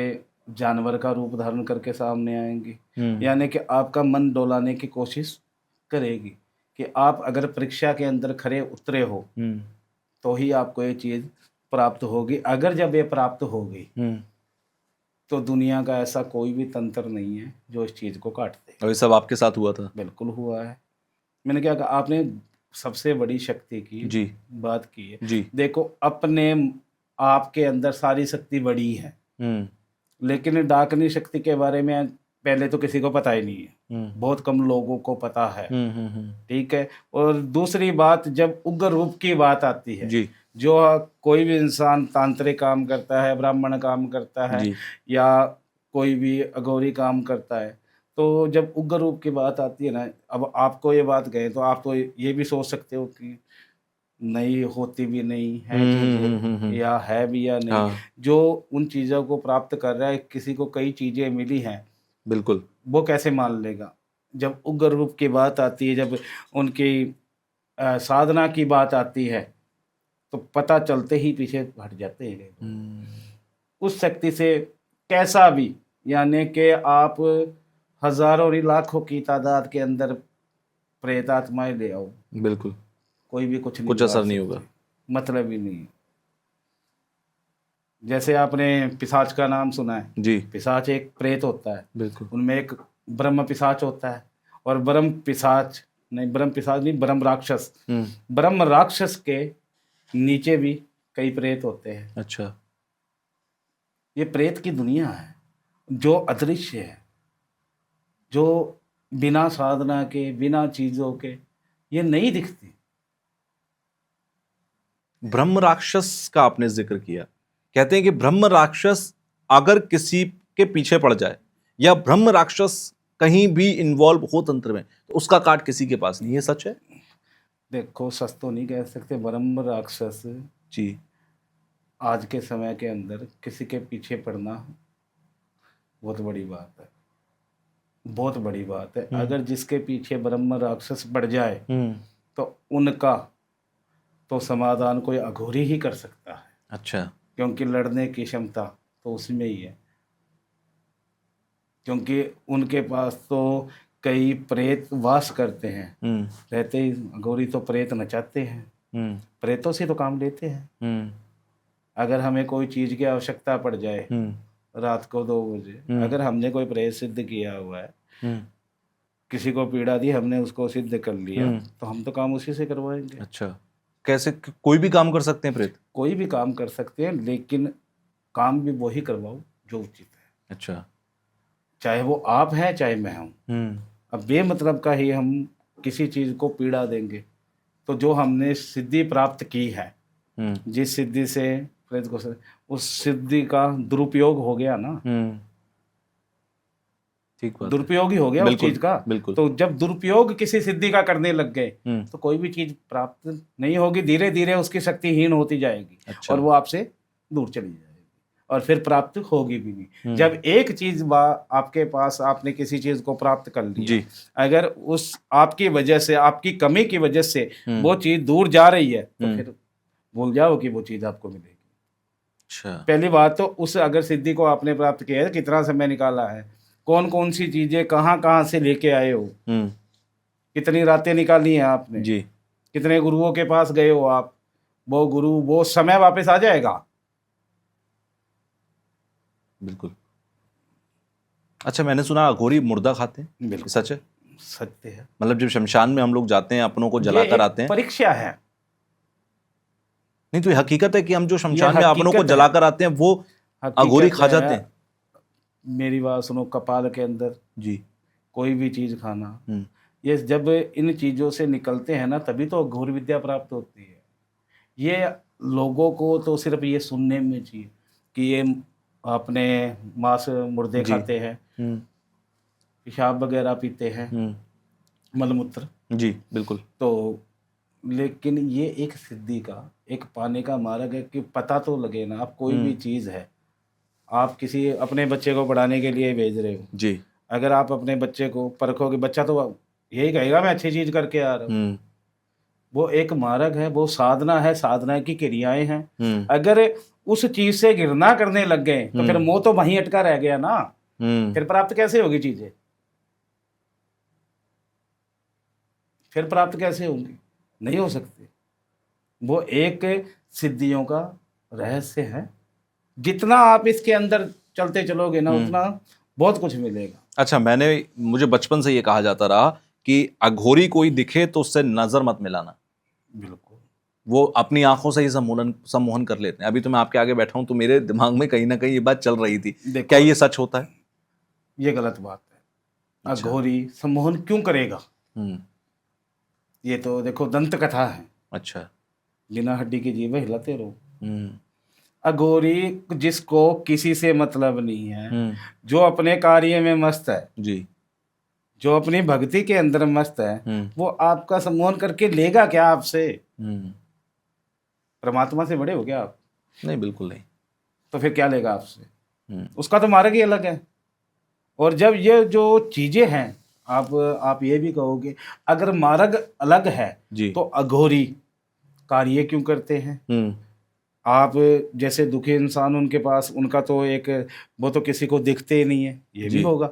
Speaker 1: जानवर का रूप धारण करके सामने आएंगी, यानी कि आपका मन डोलाने की कोशिश करेगी कि आप अगर परीक्षा के अंदर खरे उतरे हो तो ही आपको ये चीज़ प्राप्त होगी। अगर जब ये प्राप्त होगी तो दुनिया का ऐसा कोई भी तंत्र नहीं है जो इस चीज़ को काट दे।
Speaker 2: और ये सब आपके साथ हुआ था?
Speaker 1: बिल्कुल हुआ है। मैंने क्या कहा, आपने सबसे बड़ी शक्ति की
Speaker 2: जी
Speaker 1: बात की है।
Speaker 2: जी।
Speaker 1: देखो, अपने आपके अंदर सारी शक्ति बड़ी है, लेकिन डाकनी शक्ति के बारे में पहले तो किसी को पता ही नहीं है, बहुत कम लोगों को पता है। ठीक है। और दूसरी बात, जब उग्र रूप की बात आती है
Speaker 2: जी
Speaker 1: जो कोई भी इंसान तांत्रिक काम करता है, ब्राह्मण काम करता है
Speaker 2: जी
Speaker 1: या कोई भी अघोरी काम करता है, तो जब उग्र रूप की बात आती है ना, अब आपको ये बात कहे तो आप तो ये भी सोच सकते हो कि नहीं, होती भी नहीं है चीजें, या है भी या नहीं।
Speaker 2: हाँ
Speaker 1: जो उन चीज़ों को प्राप्त कर रहा है, किसी को कई चीज़ें मिली हैं,
Speaker 2: बिल्कुल।
Speaker 1: वो कैसे मान लेगा? जब उग्र रूप की बात आती है, जब उनकी साधना की बात आती है, तो पता चलते ही पीछे हट जाते हैं। उस शक्ति से कैसा भी, यानी कि आप हजारों नहीं लाखों की तादाद के अंदर प्रेत आत्माएं ले आओ,
Speaker 2: बिल्कुल
Speaker 1: कोई भी कुछ
Speaker 2: कुछ असर नहीं होगा,
Speaker 1: मतलब ही नहीं। जैसे आपने पिशाच का नाम सुना है
Speaker 2: जी
Speaker 1: पिशाच एक प्रेत होता है,
Speaker 2: बिल्कुल।
Speaker 1: उनमें एक ब्रह्म पिशाच होता है, और ब्रह्म पिशाच नहीं, ब्रह्म राक्षस। ब्रह्म राक्षस के नीचे भी कई प्रेत होते हैं।
Speaker 2: अच्छा।
Speaker 1: ये प्रेत की दुनिया है जो अदृश्य है, जो बिना साधना के, बिना चीजों के ये नहीं दिखती।
Speaker 2: ब्रह्म राक्षस का आपने जिक्र किया, कहते हैं कि ब्रह्म राक्षस अगर किसी के पीछे पड़ जाए या ब्रह्म राक्षस कहीं भी इन्वॉल्व हो तंत्र में, तो उसका काट किसी के पास नहीं। ये सच है?
Speaker 1: देखो, सच तो नहीं कह सकते। ब्रह्म राक्षस
Speaker 2: जी
Speaker 1: आज के समय के अंदर किसी के पीछे पड़ना बहुत बड़ी बात है, बहुत बड़ी बात है। अगर जिसके पीछे ब्रह्म राक्षस पड़ जाए तो उनका तो समाधान कोई अघोरी ही कर सकता है।
Speaker 2: अच्छा।
Speaker 1: क्योंकि लड़ने की क्षमता तो उसमें ही है, क्योंकि उनके पास तो कई प्रेत वास करते हैं। रहते ही अघोरी तो प्रेत नचाते हैं, प्रेतों से तो काम लेते हैं। अगर हमें कोई चीज की आवश्यकता पड़ जाए रात को 2 बजे, अगर हमने कोई प्रेत सिद्ध किया हुआ है, किसी को पीड़ा दी, हमने उसको सिद्ध कर लिया, तो हम तो काम उसी से करवाएंगे।
Speaker 2: अच्छा। कैसे? कोई भी काम कर सकते हैं प्रेत?
Speaker 1: कोई भी काम कर सकते हैं, लेकिन काम भी वही करवाओ जो उचित है।
Speaker 2: अच्छा।
Speaker 1: चाहे वो आप हैं चाहे मैं हूँ। अब बेमतलब का ही हम किसी चीज को पीड़ा देंगे तो जो हमने सिद्धि प्राप्त की है, जिस सिद्धि से प्रेत को, उस सिद्धि का दुरुपयोग हो गया ना।
Speaker 2: ठीक बात,
Speaker 1: दुरुपयोग ही हो गया उस चीज का।
Speaker 2: बिल्कुल।
Speaker 1: तो जब दुरुपयोग किसी सिद्धि का करने लग गए तो कोई भी चीज प्राप्त नहीं होगी, धीरे धीरे उसकी शक्तिहीन होती जाएगी। अच्छा। और वो आपसे दूर चली जाएगी और फिर प्राप्त होगी भी नहीं। जब एक चीज आपके पास, आपने किसी चीज को प्राप्त कर लिया, अगर उस आपकी वजह से, आपकी कमी की वजह से वो चीज दूर जा रही है, तो फिर भूल जाओ कि वो चीज आपको मिलेगी।
Speaker 2: अच्छा।
Speaker 1: पहली बात तो उस अगर सिद्धि को आपने प्राप्त किया है, कितना समय निकाला है, कौन कौन सी चीजें कहाँ कहाँ से लेके आए हो, कितनी रातें निकाली हैं आपने जी, कितने गुरुओं के पास गए हो आप, वो गुरु, वो समय वापस आ जाएगा।
Speaker 2: बिल्कुल। अच्छा, मैंने सुना अघोरी मुर्दा खाते हैं,
Speaker 1: बिल्कुल
Speaker 2: सच है?
Speaker 1: सत्य है।
Speaker 2: मतलब जब शमशान में हम लोग जाते हैं, अपनों को जलाकर आते हैं,
Speaker 1: परीक्षा है।
Speaker 2: नहीं तो ये हकीकत है कि हम जो शमशान में अपनों को जलाकर आते हैं वो अघोरी खा जाते हैं।
Speaker 1: मेरी बात सुनो, कपाल के अंदर
Speaker 2: जी
Speaker 1: कोई भी चीज खाना, ये जब इन चीजों से निकलते हैं ना, तभी तो अघोर विद्या प्राप्त होती है। ये लोगों को तो सिर्फ ये सुनने में चाहिए कि ये अपने मांस मुर्दे खाते हैं, पेशाब वगैरह पीते हैं, मलमूत्र। जी बिल्कुल। तो लेकिन ये एक सिद्धि का, एक पाने का मार्ग है कि पता तो लगे ना। आप कोई भी चीज है, आप किसी अपने बच्चे को पढ़ाने के लिए भेज रहे हो जी, अगर आप अपने बच्चे को परखोगे, बच्चा तो यही कहेगा मैं अच्छी चीज करके आ रहा हूँ। वो एक मार्ग है, वो साधना है, साधना की क्रियाएं हैं। अगर उस चीज से घृणा करने लग गए तो फिर मोह तो वहीं अटका रह गया ना। फिर प्राप्त कैसे होगी चीजें? फिर प्राप्त कैसे होंगी? नहीं हो सकती। वो एक सिद्धियों का रहस्य है। जितना आप इसके अंदर चलते चलोगे ना उतना बहुत कुछ मिलेगा।
Speaker 2: अच्छा, मुझे बचपन से ये कहा जाता रहा कि अघोरी कोई दिखे तो उससे नजर मत मिलाना।
Speaker 1: बिल्कुल।
Speaker 2: वो अपनी आंखों से ही सम्मोहन कर लेते हैं। अभी तो मैं आपके आगे बैठा हूं तो मेरे दिमाग में कहीं ना कहीं ये बात चल रही थी, क्या ये सच होता है?
Speaker 1: ये गलत बात है।
Speaker 2: अच्छा।
Speaker 1: अघोरी सम्मोहन क्यों करेगा? ये तो देखो दंत कथा है।
Speaker 2: अच्छा।
Speaker 1: बिना हड्डी की जीभ हिलाते रहो। अघोरी जिसको किसी से मतलब नहीं है, जो अपने कार्य में मस्त है
Speaker 2: जी,
Speaker 1: जो अपनी भक्ति के अंदर मस्त है, वो आपका सम्मोहन करके लेगा क्या आपसे? परमात्मा से बड़े हो गया आप?
Speaker 2: नहीं, बिल्कुल नहीं।
Speaker 1: तो फिर क्या लेगा आपसे? उसका तो मार्ग ही अलग है। और जब ये जो चीजें हैं, आप ये भी कहोगे अगर मार्ग अलग है
Speaker 2: जी,
Speaker 1: तो अघोरी कार्य क्यों करते हैं? आप जैसे दुखी इंसान उनके पास उनका तो एक वो तो किसी को दिखते ही नहीं है, ये भी होगा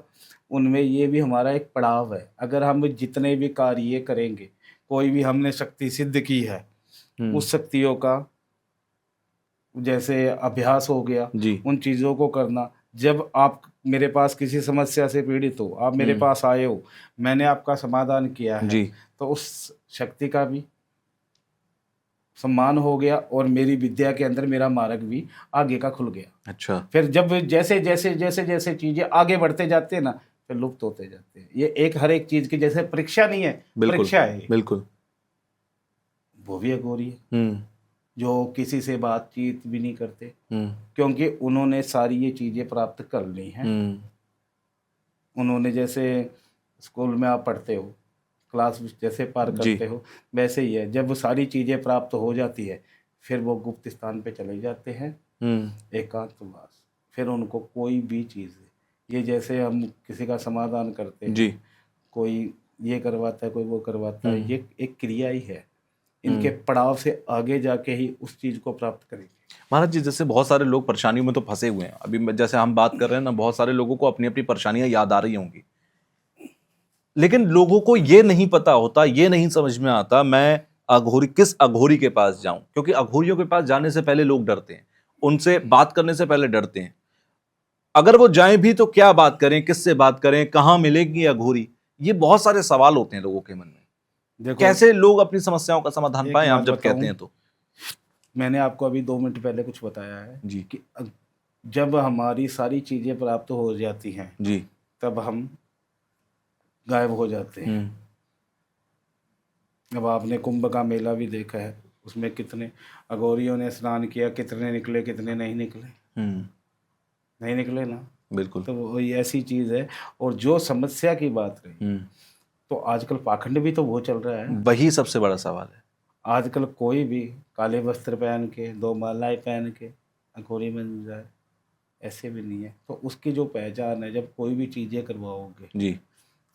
Speaker 1: उनमें। ये भी हमारा एक पड़ाव है। अगर हम जितने भी कार्य करेंगे, कोई भी हमने शक्ति सिद्ध की है, उस शक्तियों का जैसे अभ्यास हो गया, उन चीज़ों को करना। जब आप मेरे पास किसी समस्या से पीड़ित हो, आप मेरे पास आए हो, मैंने आपका समाधान किया है, तो उस शक्ति का भी सम्मान हो गया और मेरी विद्या के अंदर मेरा मार्ग भी आगे का खुल गया।
Speaker 2: अच्छा।
Speaker 1: फिर जब जैसे जैसे जैसे जैसे चीजें आगे बढ़ते जाते हैं ना, फिर लुप्त होते जाते हैं। ये एक हर एक चीज की जैसे परीक्षा नहीं है, परीक्षा है,
Speaker 2: बिल्कुल।
Speaker 1: वो भी अघोरी है जो किसी से बातचीत भी नहीं करते, क्योंकि उन्होंने सारी ये चीजें प्राप्त कर ली हैं। उन्होंने जैसे स्कूल में आप पढ़ते हो, क्लास जैसे पार करते हो, वैसे ही है। जब सारी चीज़ें प्राप्त हो जाती है, फिर वो गुप्त स्थान पे चले जाते हैं, एकांतवास। फिर उनको कोई भी चीज़, ये जैसे हम किसी का समाधान करते हैं, कोई ये करवाता है, कोई वो करवाता है, ये एक क्रिया ही है। इनके पड़ाव से आगे जाके ही उस चीज़ को प्राप्त करेंगे।
Speaker 2: महाराज जी, जैसे बहुत सारे लोग परेशानियों में तो फंसे हुए हैं। अभी जैसे हम बात कर रहे हैं ना, बहुत सारे लोगों को अपनी अपनी परेशानियां याद आ रही होंगी, लेकिन लोगों को ये नहीं पता होता, ये नहीं समझ में आता मैं किस अघोरी के पास जाऊं। क्योंकि अघोरियों के पास जाने से पहले लोग डरते हैं, उनसे बात करने से पहले डरते हैं। अगर वो जाएं भी तो क्या बात करें, किससे बात करें, कहां मिलेगी अघोरी, ये बहुत सारे सवाल होते हैं लोगों के मन में। देखो, कैसे लोग अपनी समस्याओं का समाधान पाएं, आप जब कहते हैं तो?
Speaker 1: मैंने आपको अभी 2 मिनट पहले कुछ बताया है जी कि जब हमारी सारी चीजें प्राप्त हो जाती हैं जी, तब हम गायब हो जाते हैं। अब आपने कुंभ का मेला भी देखा है, उसमें कितने अघोरियों ने स्नान किया, कितने निकले, कितने नहीं निकले, नहीं निकले ना। बिल्कुल। तो वही ऐसी चीज है। और जो समस्या की बात रही, तो आजकल पाखंड भी तो वो चल रहा है,
Speaker 2: वही सबसे बड़ा सवाल है।
Speaker 1: आजकल कोई भी काले वस्त्र पहन के, 2 मालाएं पहन के अघोरी बन जाए, ऐसे भी नहीं है। तो उसकी जो पहचान है, जब कोई भी चीजें करवाओगे जी,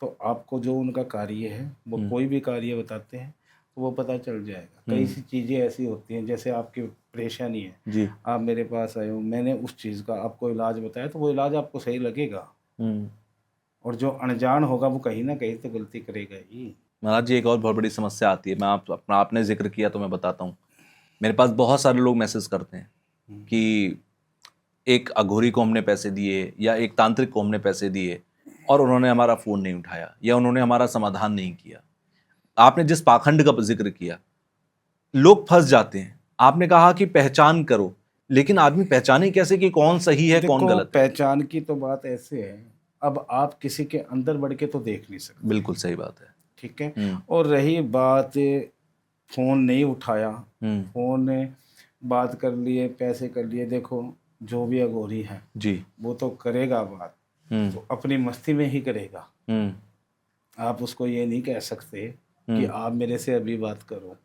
Speaker 1: तो आपको जो उनका कार्य है, वो कोई भी कार्य बताते हैं तो वो पता चल जाएगा। कई सी चीज़ें ऐसी होती हैं, जैसे आपकी परेशानी है जी, आप मेरे पास आए हो, मैंने उस चीज़ का आपको इलाज बताया, तो वो इलाज आपको सही लगेगा। और जो अनजान होगा वो कहीं ना कहीं तो गलती करेगा ही।
Speaker 2: महाराज जी, एक और बहुत बड़ी समस्या आती है, मैं आपने जिक्र किया तो मैं बताता हूँ। मेरे पास बहुत सारे लोग मैसेज करते हैं कि एक अघोरी को हमने पैसे दिए या एक तांत्रिक को हमने पैसे दिए और उन्होंने हमारा फ़ोन नहीं उठाया या उन्होंने हमारा समाधान नहीं किया। आपने जिस पाखंड का जिक्र किया, लोग फंस जाते हैं। आपने कहा कि पहचान करो, लेकिन आदमी पहचाने कैसे कि कौन सही है कौन गलत है?
Speaker 1: पहचान की तो बात ऐसे है, अब आप किसी के अंदर बढ़ के तो देख नहीं सकते।
Speaker 2: बिल्कुल सही बात है, ठीक
Speaker 1: है। और रही बात फ़ोन नहीं उठाया, फ़ोन ने बात कर लिए, पैसे कर लिए, देखो जो भी अघोरी है जी, वो तो करेगा बात, तो अपनी मस्ती में ही करेगा। आप उसको ये नहीं कह सकते कि आप मेरे से अभी बात करो।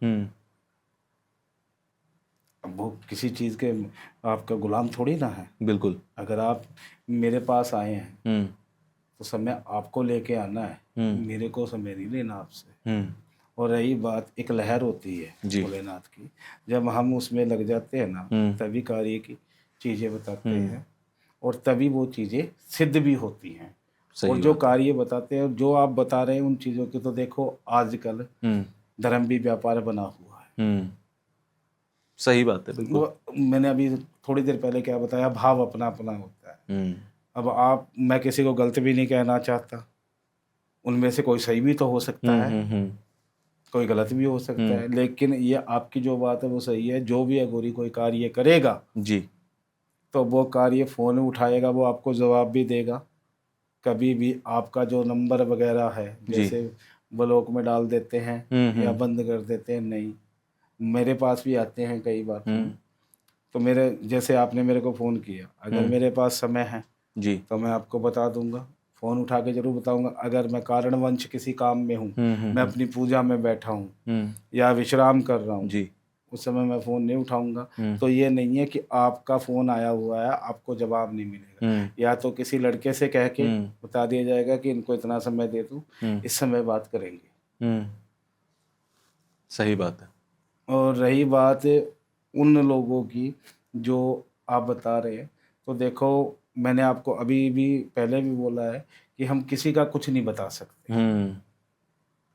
Speaker 1: अब वो किसी चीज़ के आपका गुलाम थोड़ी ना है। बिल्कुल। अगर आप मेरे पास आए हैं तो समय आपको लेके आना है, मेरे को समय नहीं लेना आपसे। और रही बात, एक लहर होती है भोलेनाथ की, जब हम उसमें लग जाते हैं ना, तभी कार्य की चीजें बताते हैं और तभी वो चीजें सिद्ध भी होती हैं।
Speaker 2: सही
Speaker 1: और जो
Speaker 2: बात
Speaker 1: कार्य बताते हैं, जो आप बता रहे हैं उन चीजों की, तो देखो आजकल धर्म भी व्यापार बना हुआ है।
Speaker 2: सही बात है, बिल्कुल।
Speaker 1: वो मैंने अभी थोड़ी देर पहले क्या बताया, भाव अपना अपना होता है। अब मैं किसी को गलत भी नहीं कहना चाहता, उनमें से कोई सही भी तो हो सकता है, कोई गलत भी हो सकता है, लेकिन ये आपकी जो बात है वो सही है। जो भी अघोरी कोई कार्य करेगा
Speaker 2: जी,
Speaker 1: तो वो कार्य फोन उठाएगा, वो आपको जवाब भी देगा। कभी भी आपका जो नंबर वगैरह है जैसे ब्लॉक में डाल देते हैं या बंद कर देते हैं, नहीं, मेरे पास भी आते हैं कई बार। तो मेरे जैसे आपने मेरे को फ़ोन किया, अगर मेरे पास समय है
Speaker 2: जी,
Speaker 1: तो मैं आपको बता दूंगा, फ़ोन उठा के ज़रूर बताऊंगा। अगर मैं कारणवंश किसी काम में हूँ, मैं अपनी पूजा में बैठा हूँ या विश्राम कर रहा हूँ,
Speaker 2: जी,
Speaker 1: उस समय मैं फ़ोन नहीं उठाऊंगा। तो ये नहीं है कि आपका फ़ोन आया हुआ है आपको जवाब नहीं मिलेगा, या तो किसी लड़के से कह के बता दिया जाएगा कि इनको इतना समय दे दूँ, इस समय बात करेंगे।
Speaker 2: सही बात है।
Speaker 1: और रही बात उन लोगों की जो आप बता रहे हैं, तो देखो मैंने आपको अभी भी पहले भी बोला है कि हम किसी का कुछ नहीं बता सकते।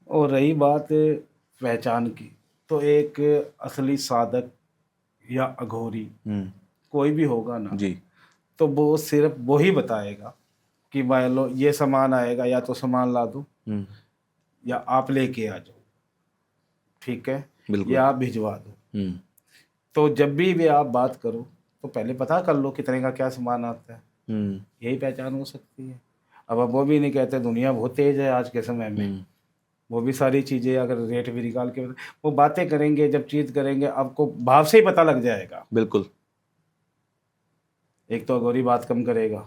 Speaker 1: और रही बात पहचान की, तो एक असली साधक या अघोरी कोई भी होगा ना,
Speaker 2: जी,
Speaker 1: तो वो सिर्फ वो ही बताएगा कि मान लो ये सामान आएगा, या तो सामान ला दो या आप लेके आ जाओ, ठीक है,
Speaker 2: बिल्कुल।
Speaker 1: या आप भिजवा दो। तो जब भी आप बात करो तो पहले पता कर लो कितने का क्या सामान आता है, यही पहचान हो सकती है। अब वो भी नहीं कहते, दुनिया बहुत तेज है आज के समय में, वो भी सारी चीज़ें अगर रेट भी निकाल के वो बातें करेंगे, जब चीज़ करेंगे आपको भाव से ही पता लग जाएगा।
Speaker 2: बिल्कुल।
Speaker 1: एक तो अघोरी बात कम करेगा,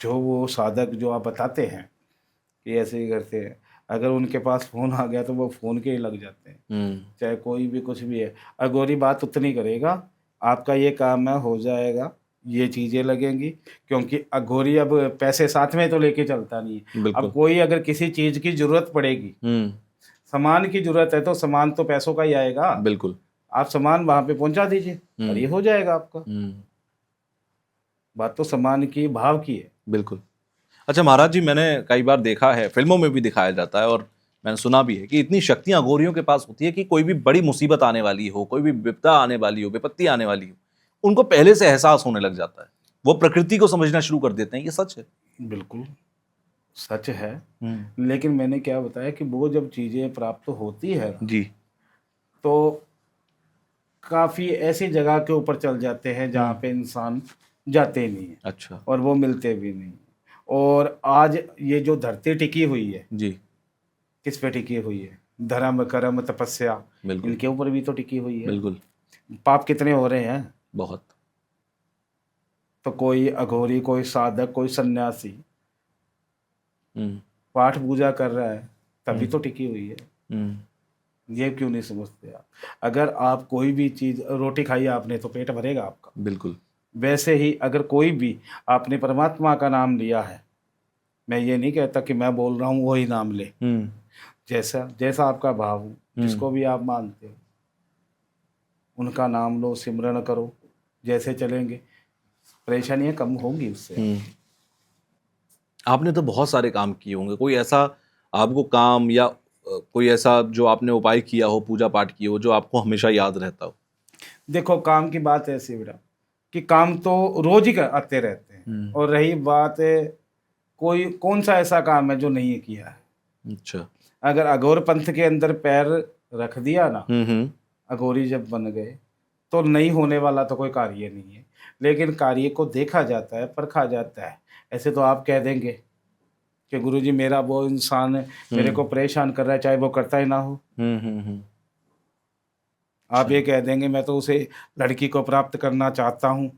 Speaker 1: जो वो साधक जो आप बताते हैं कि ऐसे ही करते हैं, अगर उनके पास फ़ोन आ गया तो वो फ़ोन के ही लग जाते हैं, चाहे कोई भी कुछ भी है। अघोरी बात उतनी करेगा, आपका ये काम है हो जाएगा, ये चीज़ें लगेंगी, क्योंकि अघोरी अब पैसे साथ में तो लेके चलता नहीं है।
Speaker 2: बिल्कुल।
Speaker 1: अब कोई अगर किसी चीज़ की ज़रूरत पड़ेगी, सामान की ज़रूरत है, तो सामान तो पैसों का ही आएगा।
Speaker 2: बिल्कुल।
Speaker 1: आप सामान वहाँ पे पहुँचा दीजिए और ये हो जाएगा आपका। बात तो सामान की, भाव की है।
Speaker 2: बिल्कुल। अच्छा महाराज जी, मैंने कई बार देखा है, फिल्मों में भी दिखाया जाता है और मैंने सुना भी है कि इतनी शक्तियां अघोरियों के पास होती है कि कोई भी बड़ी मुसीबत आने वाली हो, कोई भी विपदा आने वाली हो, विपत्ति आने वाली हो, उनको पहले से एहसास होने लग जाता है, वो प्रकृति को समझना शुरू कर देते हैं। ये सच है?
Speaker 1: बिल्कुल सच है। लेकिन मैंने क्या बताया कि वो जब चीज़ें प्राप्त होती है ना,
Speaker 2: जी,
Speaker 1: तो काफ़ी ऐसी जगह के ऊपर चल जाते हैं जहाँ पे इंसान जाते नहीं है।
Speaker 2: अच्छा।
Speaker 1: और वो मिलते भी नहीं। और आज ये जो धरती टिकी हुई है,
Speaker 2: जी,
Speaker 1: किस पे टिकी हुई है? धर्म कर्म तपस्या,
Speaker 2: बिल्कुल।
Speaker 1: इनके ऊपर भी तो टिकी हुई है।
Speaker 2: बिल्कुल।
Speaker 1: पाप कितने हो रहे हैं?
Speaker 2: बहुत।
Speaker 1: तो कोई अघोरी, कोई साधक, कोई सन्यासी पाठ पूजा कर रहा है, तभी तो टिकी हुई है। ये क्यों नहीं समझते आप? अगर आप कोई भी चीज़, रोटी खाई आपने तो पेट भरेगा आपका।
Speaker 2: बिल्कुल।
Speaker 1: वैसे ही अगर कोई भी आपने परमात्मा का नाम लिया है, मैं ये नहीं कहता कि मैं बोल रहा हूँ वही नाम ले, जैसा जैसा आपका भाव हो, जिसको भी आप मानते हो उनका नाम लो, सिमरन करो, जैसे चलेंगे परेशानियां कम होंगी उससे।
Speaker 2: आपने तो बहुत सारे काम किए होंगे, कोई ऐसा आपको काम या कोई ऐसा जो आपने उपाय किया हो, पूजा पाठ किया हो, जो आपको हमेशा याद रहता हो?
Speaker 1: देखो काम की बात ऐसी बेटा कि काम तो रोज ही आते रहते हैं, और रही बात कोई कौन सा ऐसा काम है जो नहीं किया है।
Speaker 2: अच्छा।
Speaker 1: अगर अघोर पंथ के अंदर पैर रख दिया ना, अघोरी जब बन गए, तो नहीं होने वाला तो कोई कार्य नहीं है। लेकिन कार्य को देखा जाता है, परखा जाता है। ऐसे तो आप कह देंगे कि गुरुजी मेरा वो इंसान मेरे को परेशान कर रहा है, चाहे वो करता ही ना हो। आप ये कह देंगे मैं तो उसे लड़की को प्राप्त करना चाहता हूँ,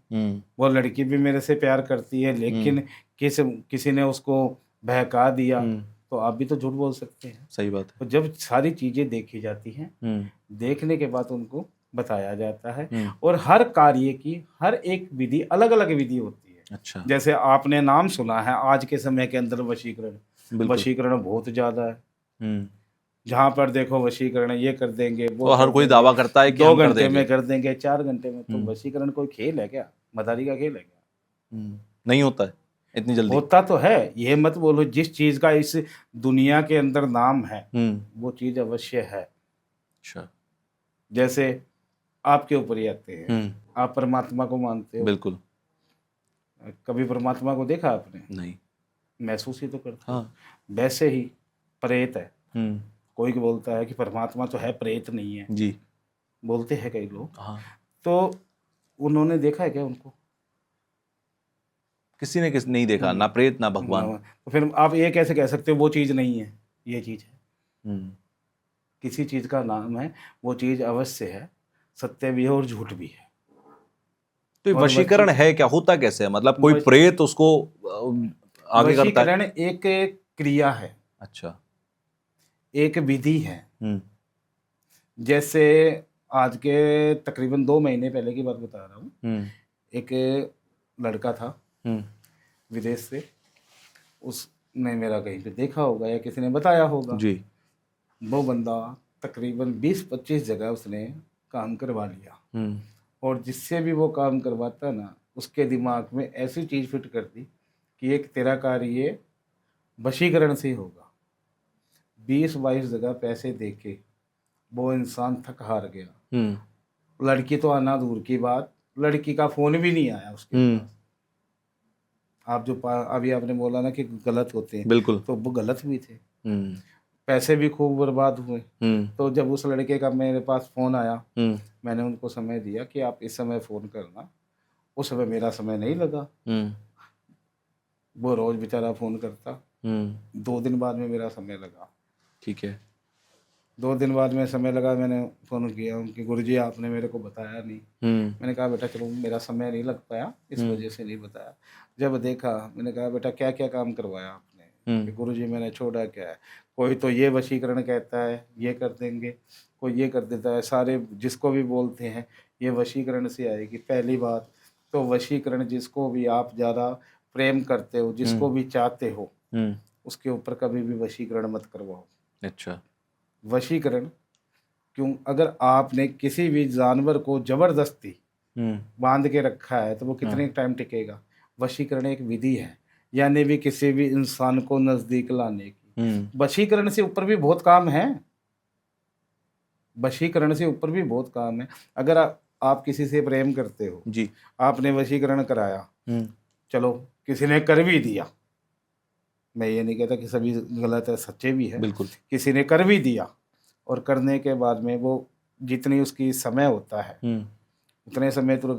Speaker 1: वो लड़की भी मेरे से प्यार करती है, लेकिन किसी ने उसको बहका दिया, तो आप भी तो झूठ बोल सकते हैं।
Speaker 2: सही बात है।
Speaker 1: तो जब सारी चीजें देखी जाती हैं, देखने के बाद उनको बताया जाता है। और हर कार्य की हर एक विधि अलग अलग विधि होती है।
Speaker 2: अच्छा।
Speaker 1: जैसे आपने नाम सुना है आज के समय के अंदर वशीकरण बहुत ज्यादा है। जहाँ पर देखो वशीकरण, ये कर देंगे, वो
Speaker 2: तो हर
Speaker 1: कर
Speaker 2: कोई
Speaker 1: देंगे,
Speaker 2: दावा करता है कि
Speaker 1: 2
Speaker 2: हम कर
Speaker 1: घंटे
Speaker 2: देंगे।
Speaker 1: में कर देंगे, 4 घंटे में। तो
Speaker 2: हम्म।
Speaker 1: वशीकरण कोई खेल है क्या? मदारी का खेल है क्या?
Speaker 2: नहीं होता है इतनी जल्दी।
Speaker 1: होता तो है, ये मत बोलो। जिस चीज का इस दुनिया के अंदर नाम है वो चीज अवश्य है।
Speaker 2: अच्छा।
Speaker 1: जैसे आपके ऊपर ही आते हैं, आप परमात्मा को मानते हो,
Speaker 2: बिल्कुल।
Speaker 1: कभी परमात्मा को देखा आपने?
Speaker 2: नहीं।
Speaker 1: महसूस ही तो करते हो।
Speaker 2: हाँ।
Speaker 1: वैसे ही प्रेत है। कोई बोलता है कि परमात्मा तो है, प्रेत नहीं है,
Speaker 2: जी।
Speaker 1: बोलते हैं कई लोग।
Speaker 2: हाँ।
Speaker 1: तो उन्होंने देखा है क्या उनको?
Speaker 2: किसी ने नहीं देखा, ना प्रेत ना भगवान।
Speaker 1: तो फिर आप ये कैसे कह सकते हो वो चीज नहीं है? ये चीज है।
Speaker 2: हम्म।
Speaker 1: किसी चीज का नाम है, वो चीज अवश्य है, सत्य भी है और झूठ भी है।
Speaker 2: तो ये
Speaker 1: और
Speaker 2: वशीकरण है क्या, होता कैसे है? मतलब कोई
Speaker 1: वश-
Speaker 2: प्रेत उसको आगे करता है?
Speaker 1: वशीकरण एक क्रिया है,
Speaker 2: अच्छा।
Speaker 1: एक विधि है।
Speaker 2: हम्म।
Speaker 1: जैसे आज के तकरीबन 2 महीने पहले की बात बता रहा हूँ। एक लड़का था विदेश से, उसने मेरा कहीं पे देखा होगा या किसी ने बताया होगा।
Speaker 2: जी।
Speaker 1: वो बंदा तकरीबन 20-25 जगह उसने काम करवा लिया, और जिससे भी वो काम करवाता ना, उसके दिमाग में ऐसी चीज़ फिट कर दी कि एक तेरा कार्य वशीकरण से ही होगा। 20-22 जगह पैसे देके वो इंसान थक हार गया। लड़की तो आना दूर की बात, लड़की का फोन भी नहीं आया उसके पास। आप जो अभी आपने बोला ना कि गलत होते हैं,
Speaker 2: बिल्कुल।
Speaker 1: तो वो गलत भी थे। पैसे भी खूब बर्बाद हुए। तो जब उस लड़के का मेरे पास फोन आया, मैंने उनको समय दिया कि आप इस समय फ़ोन करना। उस समय मेरा समय नहीं लगा। वो रोज़ बेचारा फ़ोन करता। 2 दिन बाद में मेरा समय लगा।
Speaker 2: ठीक है।
Speaker 1: 2 दिन बाद में समय लगा, मैंने फ़ोन किया कि गुरुजी आपने मेरे को बताया नहीं। मैंने कहा बेटा चलो, मेरा समय नहीं लग पाया, इस वजह से नहीं बताया। जब देखा, मैंने कहा बेटा क्या क्या काम करवाया आपने? कि गुरुजी मैंने छोड़ा क्या है। कोई तो ये वशीकरण कहता है, ये कर देंगे, कोई ये कर देता है। सारे जिसको भी बोलते हैं ये वशीकरण से आएगी। पहली बात तो वशीकरण, जिसको भी आप ज़्यादा प्रेम करते हो, जिसको भी चाहते हो, उसके ऊपर कभी भी वशीकरण मत करवाओ।
Speaker 2: अच्छा।
Speaker 1: वशीकरण क्यों? अगर आपने किसी भी जानवर को जबरदस्ती बांध के रखा है तो वो कितने टाइम टिकेगा? वशीकरण एक विधि है, यानी भी किसी भी इंसान को नजदीक लाने की। वशीकरण से ऊपर भी बहुत काम है। वशीकरण से ऊपर भी बहुत काम है। अगर आप किसी से प्रेम करते हो
Speaker 2: जी,
Speaker 1: आपने वशीकरण कराया, चलो किसी ने कर भी दिया, मैं ये नहीं कहता कि सभी गलत है, सच्चे भी है।
Speaker 2: बिल्कुल।
Speaker 1: किसी ने कर भी दिया, और करने के बाद में वो जितनी उसकी समय होता है उतने समय तो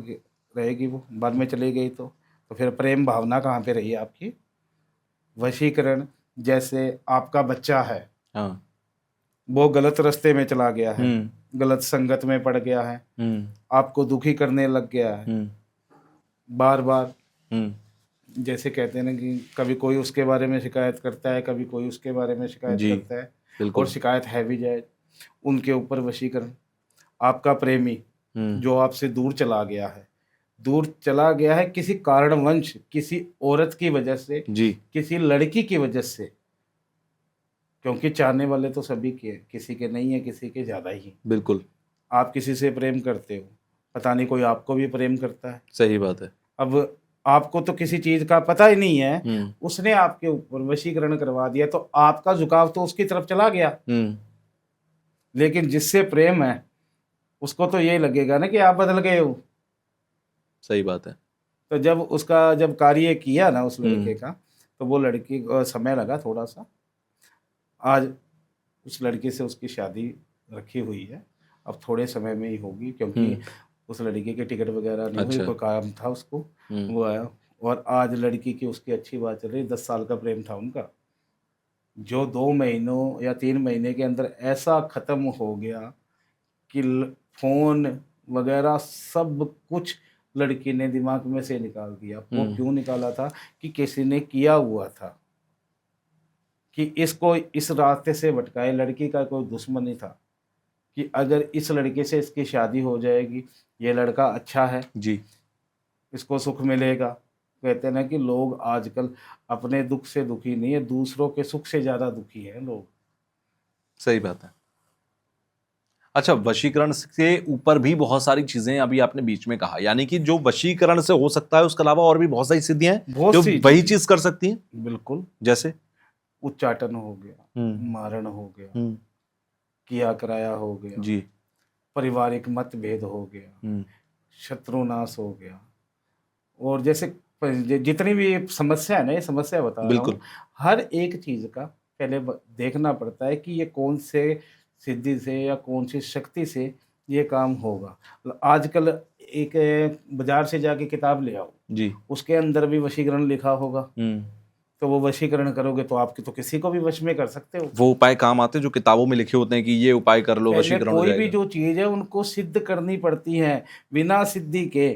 Speaker 1: रहेगी, वो बाद में चली गई तो फिर प्रेम भावना कहाँ पे रही आपकी? वशीकरण, जैसे आपका बच्चा है,
Speaker 2: हाँ।
Speaker 1: वो गलत रास्ते में चला गया है, गलत संगत में पड़ गया है, आपको दुखी करने लग गया है बार बार। जैसे कहते हैं ना कि कभी कोई उसके बारे में शिकायत करता है, कभी कोई उसके बारे में शिकायत
Speaker 2: जी,
Speaker 1: करता है,
Speaker 2: बिल्कुल।
Speaker 1: और शिकायत है भी जाए, उनके ऊपर वशीकरण। आपका प्रेमी जो आपसे दूर चला गया है, दूर चला गया है किसी कारणवश, किसी औरत की वजह से,
Speaker 2: जी,
Speaker 1: किसी लड़की की वजह से, क्योंकि चाहने वाले तो सभी के हैं, किसी के नहीं है, किसी के ज़्यादा ही।
Speaker 2: बिल्कुल
Speaker 1: आप किसी से प्रेम करते हो, पता नहीं कोई आपको भी प्रेम करता है।
Speaker 2: सही बात है।
Speaker 1: अब आपको तो किसी चीज़ का पता ही नहीं है, उसने आपके ऊपर वशीकरण करवा दिया, तो आपका झुकाव तो उसकी तरफ चला गया। लेकिन जिससे प्रेम है उसको तो यही लगेगा ना कि आप बदल गए हो।
Speaker 2: सही बात है।
Speaker 1: तो जब कार्य किया ना उस लड़के का, तो वो लड़की को समय लगा थोड़ा सा। आज उस लड़के से उसकी शादी रखी हुई है, अब थोड़े समय में ही होगी, क्योंकि उस लड़के के टिकट वगैरह नहीं हुई,
Speaker 2: अच्छा।
Speaker 1: कोई काम था उसको, वो आया। और आज लड़की की उसकी अच्छी बात चल रही, 10 साल का प्रेम था उनका, जो 2 महीनों या 3 महीने के अंदर ऐसा ख़त्म हो गया कि फ़ोन वगैरह सब कुछ लड़की ने दिमाग में से निकाल दिया। वो क्यों निकाला था? कि किसी ने किया हुआ था कि इसको इस रास्ते से भटकाए। लड़की का कोई दुश्मन नहीं था कि अगर इस लड़के से इसकी शादी हो जाएगी, ये लड़का अच्छा है
Speaker 2: जी,
Speaker 1: इसको सुख मिलेगा। कहते हैं ना कि लोग आजकल अपने दुख से दुखी नहीं है, दूसरों के सुख से ज़्यादा दुखी हैं लोग।
Speaker 2: सही बात है। अच्छा, वशीकरण से ऊपर भी बहुत सारी चीजें अभी आपने बीच में कहा, यानी कि जो वशीकरण से हो सकता है उसके अलावा और भी बहुत सारी सिद्धियां हैं
Speaker 1: बहुत
Speaker 2: जो
Speaker 1: सी
Speaker 2: वही
Speaker 1: चीजें।
Speaker 2: चीज कर सकती हैं।
Speaker 1: बिल्कुल।
Speaker 2: जैसे
Speaker 1: उच्चाटन हो गया,
Speaker 2: हम्म
Speaker 1: मारण हो गया,
Speaker 2: हम्म
Speaker 1: किया कराया हो गया,
Speaker 2: जी
Speaker 1: पारिवारिक मतभेद हो गया,
Speaker 2: हम्म
Speaker 1: शत्रुनाश हो गया, और जैसे जितनी भी ये समस्या है ना, ये समस्या बता रहा
Speaker 2: बिल्कुल
Speaker 1: हूँ, हर एक चीज का पहले देखना पड़ता है कि ये कौन से सिद्धि से या कौन सी शक्ति से ये काम होगा। आजकल एक बाजार से जाके किताब ले आओ,
Speaker 2: जी
Speaker 1: उसके अंदर भी वशीकरण लिखा होगा, तो वो वशीकरण करोगे तो आपकी तो किसी को भी वश में कर सकते हो।
Speaker 2: वो उपाय काम आते हैं जो किताबों में लिखे होते हैं कि ये उपाय कर लो,
Speaker 1: पहले
Speaker 2: वशीकरण हो
Speaker 1: कोई भी
Speaker 2: जाएगा।
Speaker 1: जो चीज है उनको सिद्ध करनी पड़ती है, बिना सिद्धि के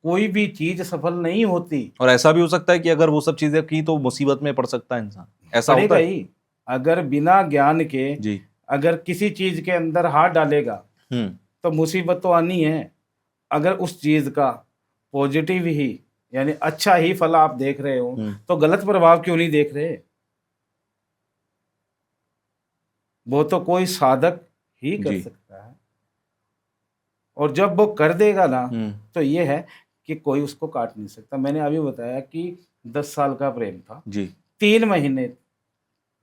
Speaker 1: कोई भी चीज सफल नहीं होती।
Speaker 2: और ऐसा भी हो सकता है कि अगर वो सब चीजें की तो मुसीबत में पड़ सकता है इंसान, ऐसा होता
Speaker 1: पड़ेगा
Speaker 2: है।
Speaker 1: ही। अगर बिना ज्ञान के
Speaker 2: जी
Speaker 1: अगर किसी चीज के अंदर हाथ डालेगा
Speaker 2: हम्म
Speaker 1: तो मुसीबत तो आनी है। अगर उस चीज का पॉजिटिव ही यानी अच्छा ही फल आप देख रहे हो तो गलत प्रभाव क्यों नहीं देख रहे? वो तो कोई साधक ही कर
Speaker 2: जी
Speaker 1: सकता है, और जब वो कर देगा ना तो ये है कि कोई उसको काट नहीं सकता। मैंने अभी बताया कि 10 साल का प्रेम था,
Speaker 2: जी
Speaker 1: 3 महीने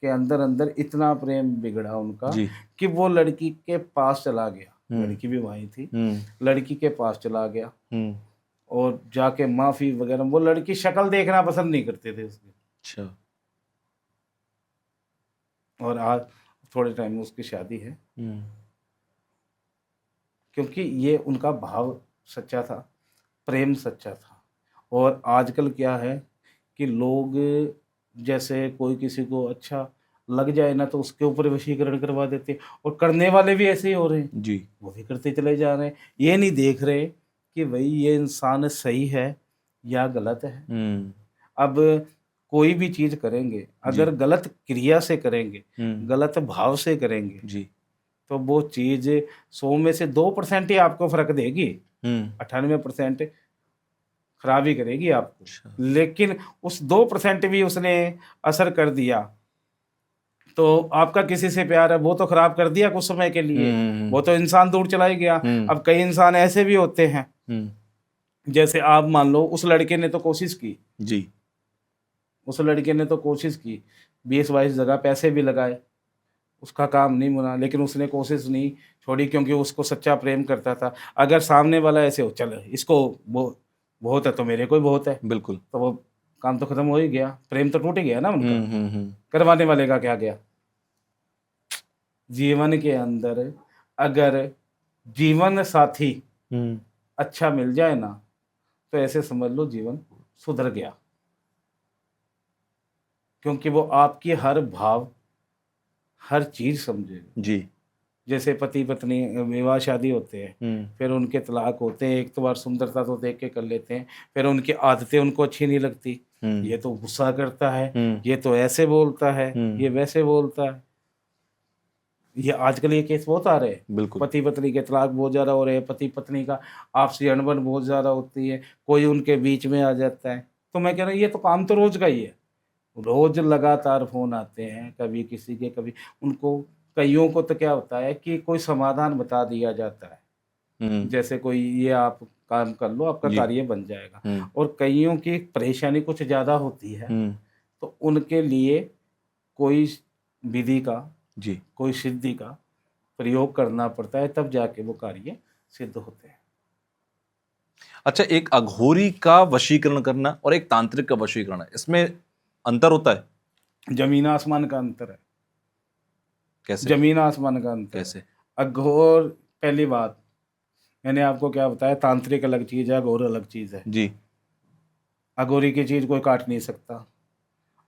Speaker 1: के अंदर अंदर इतना प्रेम बिगड़ा उनका
Speaker 2: जी
Speaker 1: कि वो लड़की के पास चला गया, लड़की भी वहीं थी, लड़की के पास चला गया और जाके माफी वगैरह, वो लड़की शक्ल देखना पसंद नहीं करते थे उसकी,
Speaker 2: अच्छा
Speaker 1: और आज थोड़े टाइम में उसकी शादी है, क्योंकि ये उनका भाव सच्चा था, प्रेम सच्चा था। और आजकल क्या है कि लोग जैसे कोई किसी को अच्छा लग जाए ना तो उसके ऊपर वशीकरण करवा देते हैं, और करने वाले भी ऐसे ही हो रहे हैं,
Speaker 2: जी
Speaker 1: वो भी करते चले जा रहे हैं। ये नहीं देख रहे कि भाई ये इंसान सही है या गलत है। अब कोई भी चीज करेंगे अगर गलत क्रिया से करेंगे, गलत भाव से करेंगे,
Speaker 2: जी
Speaker 1: तो वो चीज 100 में से 2% ही आपको फर्क देगी, 98% खराब ही करेगी आपको।
Speaker 2: अच्छा।
Speaker 1: लेकिन उस 2% भी उसने असर कर दिया तो आपका किसी से प्यार है, वो तो खराब कर दिया कुछ समय के लिए, वो तो इंसान दूर चला ही गया। अब कई इंसान ऐसे भी होते हैं, जैसे आप मान लो उस लड़के ने तो कोशिश की,
Speaker 2: जी
Speaker 1: उस लड़के ने तो कोशिश की, 20-22 जगह पैसे भी लगाए, उसका काम नहीं बना, लेकिन उसने कोशिश नहीं छोड़ी क्योंकि उसको सच्चा प्रेम करता था। अगर सामने वाला ऐसे हो, चल इसको वो बहुत है तो मेरे को भी बहुत है,
Speaker 2: बिल्कुल
Speaker 1: तो वो काम तो खत्म हो ही गया, प्रेम तो टूट ही गया ना उनका। करवाने वाले का क्या गया? जीवन के अंदर अगर जीवन साथी अच्छा मिल जाए ना तो ऐसे समझ लो जीवन सुधर गया, क्योंकि वो आपकी हर भाव हर चीज समझेगा।
Speaker 2: जी
Speaker 1: जैसे पति पत्नी विवाह शादी होते हैं, फिर उनके तलाक होते हैं, एक तो बार सुंदरता तो देख के कर लेते हैं, फिर उनकी आदतें उनको अच्छी नहीं लगती, ये तो गुस्सा करता है, ये तो ऐसे बोलता है, ये वैसे बोलता है। ये आजकल ये केस बहुत आ रहे हैं,
Speaker 2: बिल्कुल
Speaker 1: पति पत्नी के तलाक बहुत ज़्यादा हो रहे हैं, पति पत्नी का आपसी अनबन बहुत ज़्यादा होती है, कोई उनके बीच में आ जाता है। तो मैं कह रहा हूँ ये तो काम तो रोज़ का ही है, रोज़ लगातार फ़ोन आते हैं, कभी किसी के कभी उनको। कईयों को तो क्या होता है कि कोई समाधान बता दिया जाता है, जैसे कोई ये आप काम कर लो आपका कार्य बन जाएगा, और कईयों की परेशानी कुछ ज़्यादा होती है तो उनके लिए कोई विधि का
Speaker 2: जी
Speaker 1: कोई सिद्धि का प्रयोग करना पड़ता है, तब जाके वो कार्य सिद्ध होते हैं।
Speaker 2: अच्छा, एक अघोरी का वशीकरण करना और एक तांत्रिक का वशीकरण है, इसमें अंतर होता है?
Speaker 1: जमीन आसमान का अंतर है।
Speaker 2: कैसे?
Speaker 1: जमीन आसमान का अंतर
Speaker 2: कैसे?
Speaker 1: है। अघोर, पहली बात मैंने आपको क्या बताया, तांत्रिक अलग चीज है, अघोर अलग चीज है।
Speaker 2: जी
Speaker 1: अघोरी की चीज कोई काट नहीं सकता।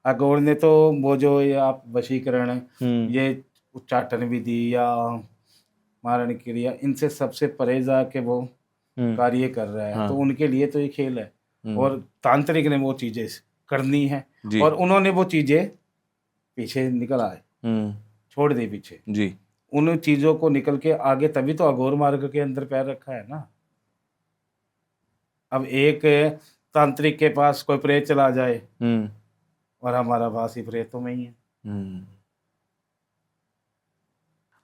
Speaker 1: अघोर ने तो वो जो ये आप वशीकरण ये उच्चाटन विधि या मारण क्रिया, इनसे सबसे परे जाके वो कार्य कर रहा है, तो उनके लिए तो ये खेल है। और तांत्रिक ने वो चीजें करनी है और उन्होंने वो चीजें पीछे निकल आए, छोड़ दी पीछे
Speaker 2: जी
Speaker 1: उन चीजों को निकल के आगे, तभी तो अघोर मार्ग के अंदर पैर रखा है ना। अब एक तांत्रिक के पास कोई प्रेत चला जाए और हमारा वासी प्रेतों में ही है,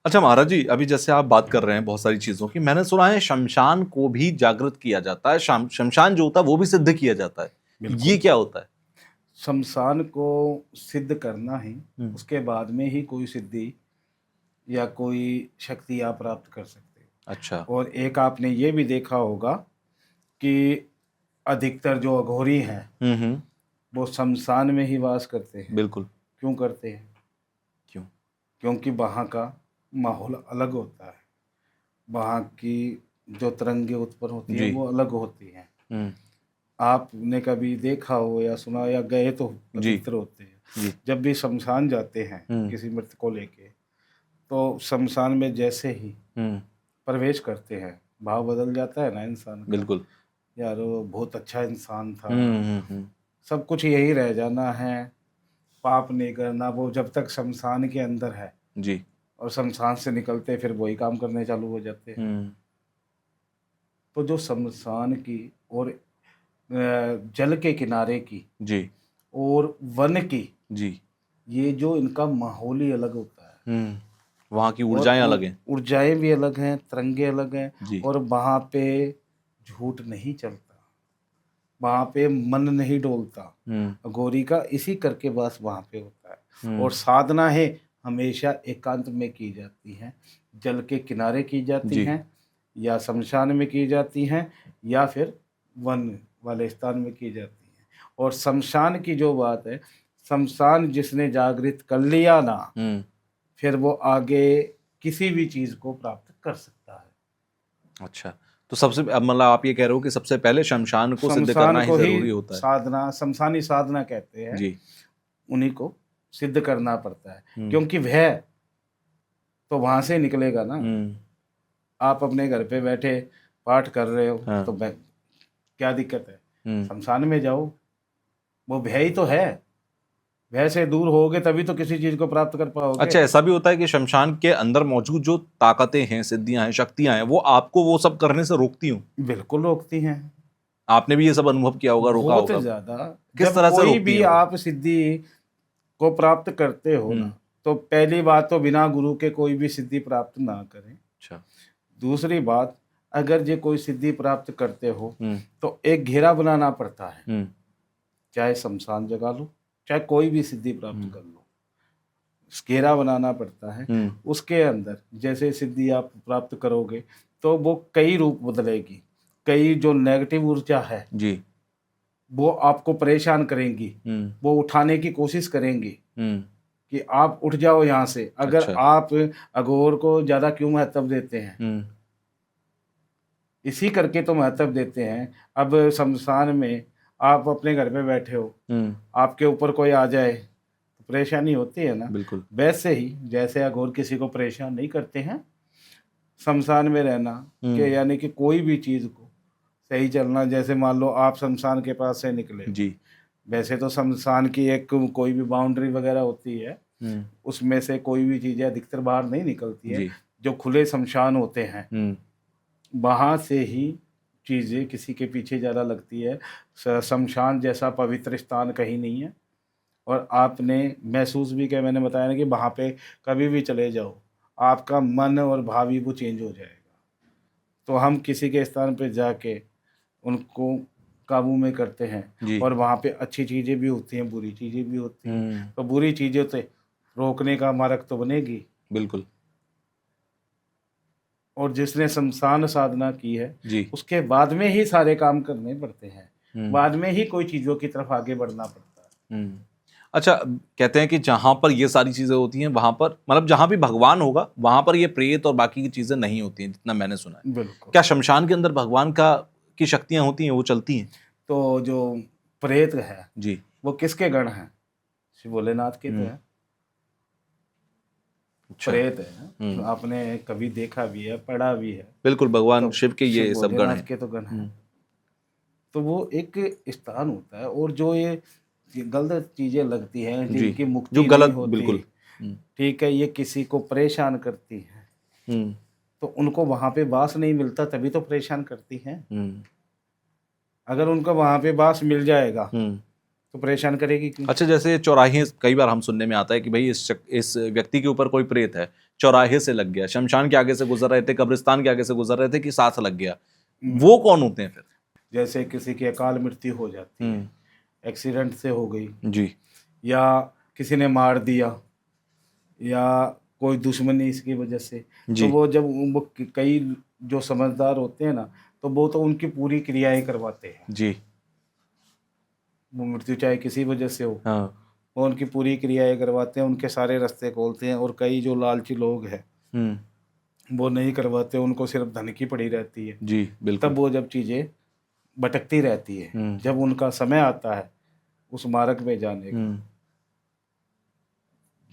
Speaker 2: अच्छा महाराज जी, अभी जैसे आप बात कर रहे हैं बहुत सारी चीजों की, मैंने सुना है शमशान को भी जागृत किया जाता है, शमशान जो होता है वो भी सिद्ध किया जाता है,
Speaker 1: बिल्कुल।
Speaker 2: ये क्या होता है?
Speaker 1: शमशान को सिद्ध करना है, उसके बाद में ही कोई सिद्धि या कोई शक्ति आप प्राप्त कर सकते हैं।
Speaker 2: अच्छा।
Speaker 1: और एक आपने ये भी देखा होगा कि अधिकतर जो अघोरी हैं वो शमशान में ही वास करते हैं।
Speaker 2: बिल्कुल।
Speaker 1: क्यों करते हैं?
Speaker 2: क्यों?
Speaker 1: क्योंकि वहाँ का माहौल अलग होता है, वहाँ की जो तरंगे उत्पन्न होती हैं
Speaker 2: जी।
Speaker 1: वो अलग होती हैं। आपने कभी देखा हो या सुना या गए तो
Speaker 2: जी।
Speaker 1: अधिकतर होते हैं।
Speaker 2: जी।
Speaker 1: जब भी शमशान जाते हैं किसी मृत को लेके, तो शमशान में जैसे ही प्रवेश करते हैं भाव बदल जाता है ना इंसान का।
Speaker 2: बिल्कुल।
Speaker 1: यार वो बहुत अच्छा इंसान था,
Speaker 2: हम्म।
Speaker 1: सब कुछ यही रह जाना है, पाप नहीं करना। वो जब तक शमशान के अंदर है
Speaker 2: जी।
Speaker 1: और शमशान से निकलते फिर वही काम करने चालू हो जाते हैं। तो जो शमशान की और जल के किनारे की
Speaker 2: जी।
Speaker 1: और वन की,
Speaker 2: जी।
Speaker 1: ये जो इनका माहौल ही अलग होता है।
Speaker 2: वहाँ की ऊर्जाएं अलग हैं।
Speaker 1: ऊर्जाएं भी अलग हैं, तरंगे अलग हैं।
Speaker 2: जी।
Speaker 1: और वहाँ पे झूठ नहीं चलता, वहाँ पे मन नहीं डोलता। अघोरी का इसी करके बस वहाँ पे होता है। और साधना है हमेशा एकांत में की जाती है, जल के किनारे की जाती हैं, या शमशान में की जाती हैं, या फिर वन वाले स्थान में की जाती हैं। और शमशान की जो बात है, शमशान जिसने जागृत कर लिया ना, फिर वो आगे किसी भी चीज को प्राप्त कर सकता है।
Speaker 2: अच्छा, तो सबसे मतलब आप ये कह रहे हो कि सबसे पहले शमशान को सिद्ध करना ही जरूरी होता है।
Speaker 1: साधना, शमशानी साधना कहते हैं
Speaker 2: जी।
Speaker 1: उन्हीं को सिद्ध करना पड़ता है। क्योंकि वह तो वहां से निकलेगा ना। आप अपने घर पे बैठे पाठ कर रहे हो तो क्या दिक्कत है? शमशान में जाओ, वो भय ही तो है। भय से दूर होगे तभी तो किसी चीज को प्राप्त कर पाओगे।
Speaker 2: अच्छा, ऐसा भी होता है कि शमशान के अंदर मौजूद जो ताकतें हैं, सिद्धियां हैं, शक्तियां हैं, वो आपको वो सब करने से रोकती हूँ?
Speaker 1: बिल्कुल रोकती हैं।
Speaker 2: आपने भी ये सब अनुभव किया होगा, रोका होगा?
Speaker 1: बहुत ज्यादा।
Speaker 2: किस तरह से
Speaker 1: कोई
Speaker 2: रोकती
Speaker 1: भी
Speaker 2: हैं वो?
Speaker 1: आप सिद्धि को प्राप्त करते हो ना, तो पहली बात तो बिना गुरु के कोई भी सिद्धि प्राप्त ना करें।
Speaker 2: अच्छा।
Speaker 1: दूसरी बात, अगर जे कोई सिद्धि प्राप्त करते हो तो एक घेरा बनाना पड़ता है। चाहे शमशान जगा लो, चाहे कोई भी सिद्धि प्राप्त कर लो, घेरा बनाना पड़ता है। उसके अंदर जैसे सिद्धि आप प्राप्त करोगे तो वो कई रूप बदलेगी। कई जो नेगेटिव ऊर्जा है
Speaker 2: जी,
Speaker 1: वो आपको परेशान करेंगी, वो उठाने की कोशिश करेंगी कि आप उठ जाओ यहाँ से। अगर
Speaker 2: अच्छा।
Speaker 1: आप अघोर को ज्यादा क्यों महत्व देते हैं? इसी करके तो महत्व देते हैं। अब शमशान में आप अपने घर पे बैठे हो, आपके ऊपर कोई आ जाए तो परेशानी होती है ना।
Speaker 2: बिल्कुल।
Speaker 1: वैसे ही जैसे अघोर किसी को परेशान नहीं करते हैं, शमशान में रहना कि यानी कि कोई भी चीज को सही चलना। जैसे मान लो आप शमशान के पास से निकले
Speaker 2: जी।
Speaker 1: वैसे तो शमशान की एक कोई भी बाउंड्री वगैरह होती है, उसमें से कोई भी चीजें अधिकतर बाहर नहीं निकलती है। जो खुले शमशान होते हैं वहां से ही चीजें किसी के पीछे ज्यादा लगती है। शमशान जैसा पवित्र स्थान कहीं नहीं है। और आपने महसूस भी किया, मैंने बताया ना कि वहां पे कभी भी चले जाओ आपका मन और भाव ही वो चेंज हो जाएगा। तो हम किसी के स्थान पे जाके उनको काबू में करते हैं। और वहाँ पे अच्छी चीज़ें भी होती हैं, बुरी चीज़ें भी होती हैं। तो बुरी चीज़ों से रोकने का मार्ग तो बनेगी।
Speaker 2: बिल्कुल।
Speaker 1: और जिसने शमशान साधना की है
Speaker 2: जी।
Speaker 1: उसके बाद में ही सारे काम करने पड़ते हैं, बाद में ही कोई चीज़ों की तरफ आगे बढ़ना पड़ता है।
Speaker 2: अच्छा, कहते हैं कि जहां पर ये सारी चीजें होती हैं वहां पर, मतलब जहां भी भगवान होगा वहां पर ये प्रेत और बाकी की चीजें नहीं होती हैं, जितना मैंने सुना है।
Speaker 1: बिल्कुल।
Speaker 2: क्या शमशान के अंदर भगवान की शक्तियां होती हैं, वो चलती हैं?
Speaker 1: तो जो प्रेत है
Speaker 2: जी,
Speaker 1: वो किसके गण हैं? शिव भोलेनाथ के तो है।
Speaker 2: अच्छा।
Speaker 1: प्रेत है, आपने कभी देखा भी है, पढ़ा भी है।
Speaker 2: बिल्कुल, भगवान
Speaker 1: तो
Speaker 2: शिव के ये सब गण हैं।
Speaker 1: के तो गण हैं। तो वो एक स्थान होता है। और जो ये गलत चीजें लगती हैं, जिनकी मुक्ति
Speaker 2: जो गलत,
Speaker 1: नहीं होती,
Speaker 2: बिल्कुल,
Speaker 1: ठीक है, ये किसी को परेशान करती हैं, तो उनको वहां पे वास नहीं मिलता, तभी तो परेशान करती हैं। अगर उनको वहां पे वास मिल जाएगा तो परेशान करेगी क्यों?
Speaker 2: अच्छा, जैसे चौराहे, कई बार हम सुनने में आता है कि भाई इस व्यक्ति के ऊपर कोई प्रेत है, चौराहे से लग गया, शमशान के आगे से गुजर रहे थे, कब्रिस्तान के आगे से गुजर रहे थे कि साथ लग गया, वो कौन होते हैं फिर?
Speaker 1: जैसे किसी की अकाल मृत्यु हो जाती है, एक्सीडेंट से हो गई,
Speaker 2: जी
Speaker 1: या किसी ने मार दिया, या कोई दुश्मनी इसकी वजह से,
Speaker 2: जी।
Speaker 1: तो वो जब वो कई जो समझदार होते हैं ना, तो वो तो उनकी पूरी क्रियाएं करवाते हैं।
Speaker 2: जी
Speaker 1: वो मृत्यु चाहे किसी वजह से हो,
Speaker 2: हाँ।
Speaker 1: वो उनकी पूरी क्रियाएं करवाते हैं, उनके सारे रास्ते खोलते हैं। और कई जो लालची लोग हैं वो नहीं करवाते, उनको सिर्फ धन की पड़ी रहती है।
Speaker 2: जी बिल्कुल।
Speaker 1: तब वो जब चीज़ें भटकती रहती है, जब उनका समय आता है उस मार्ग में जाने का,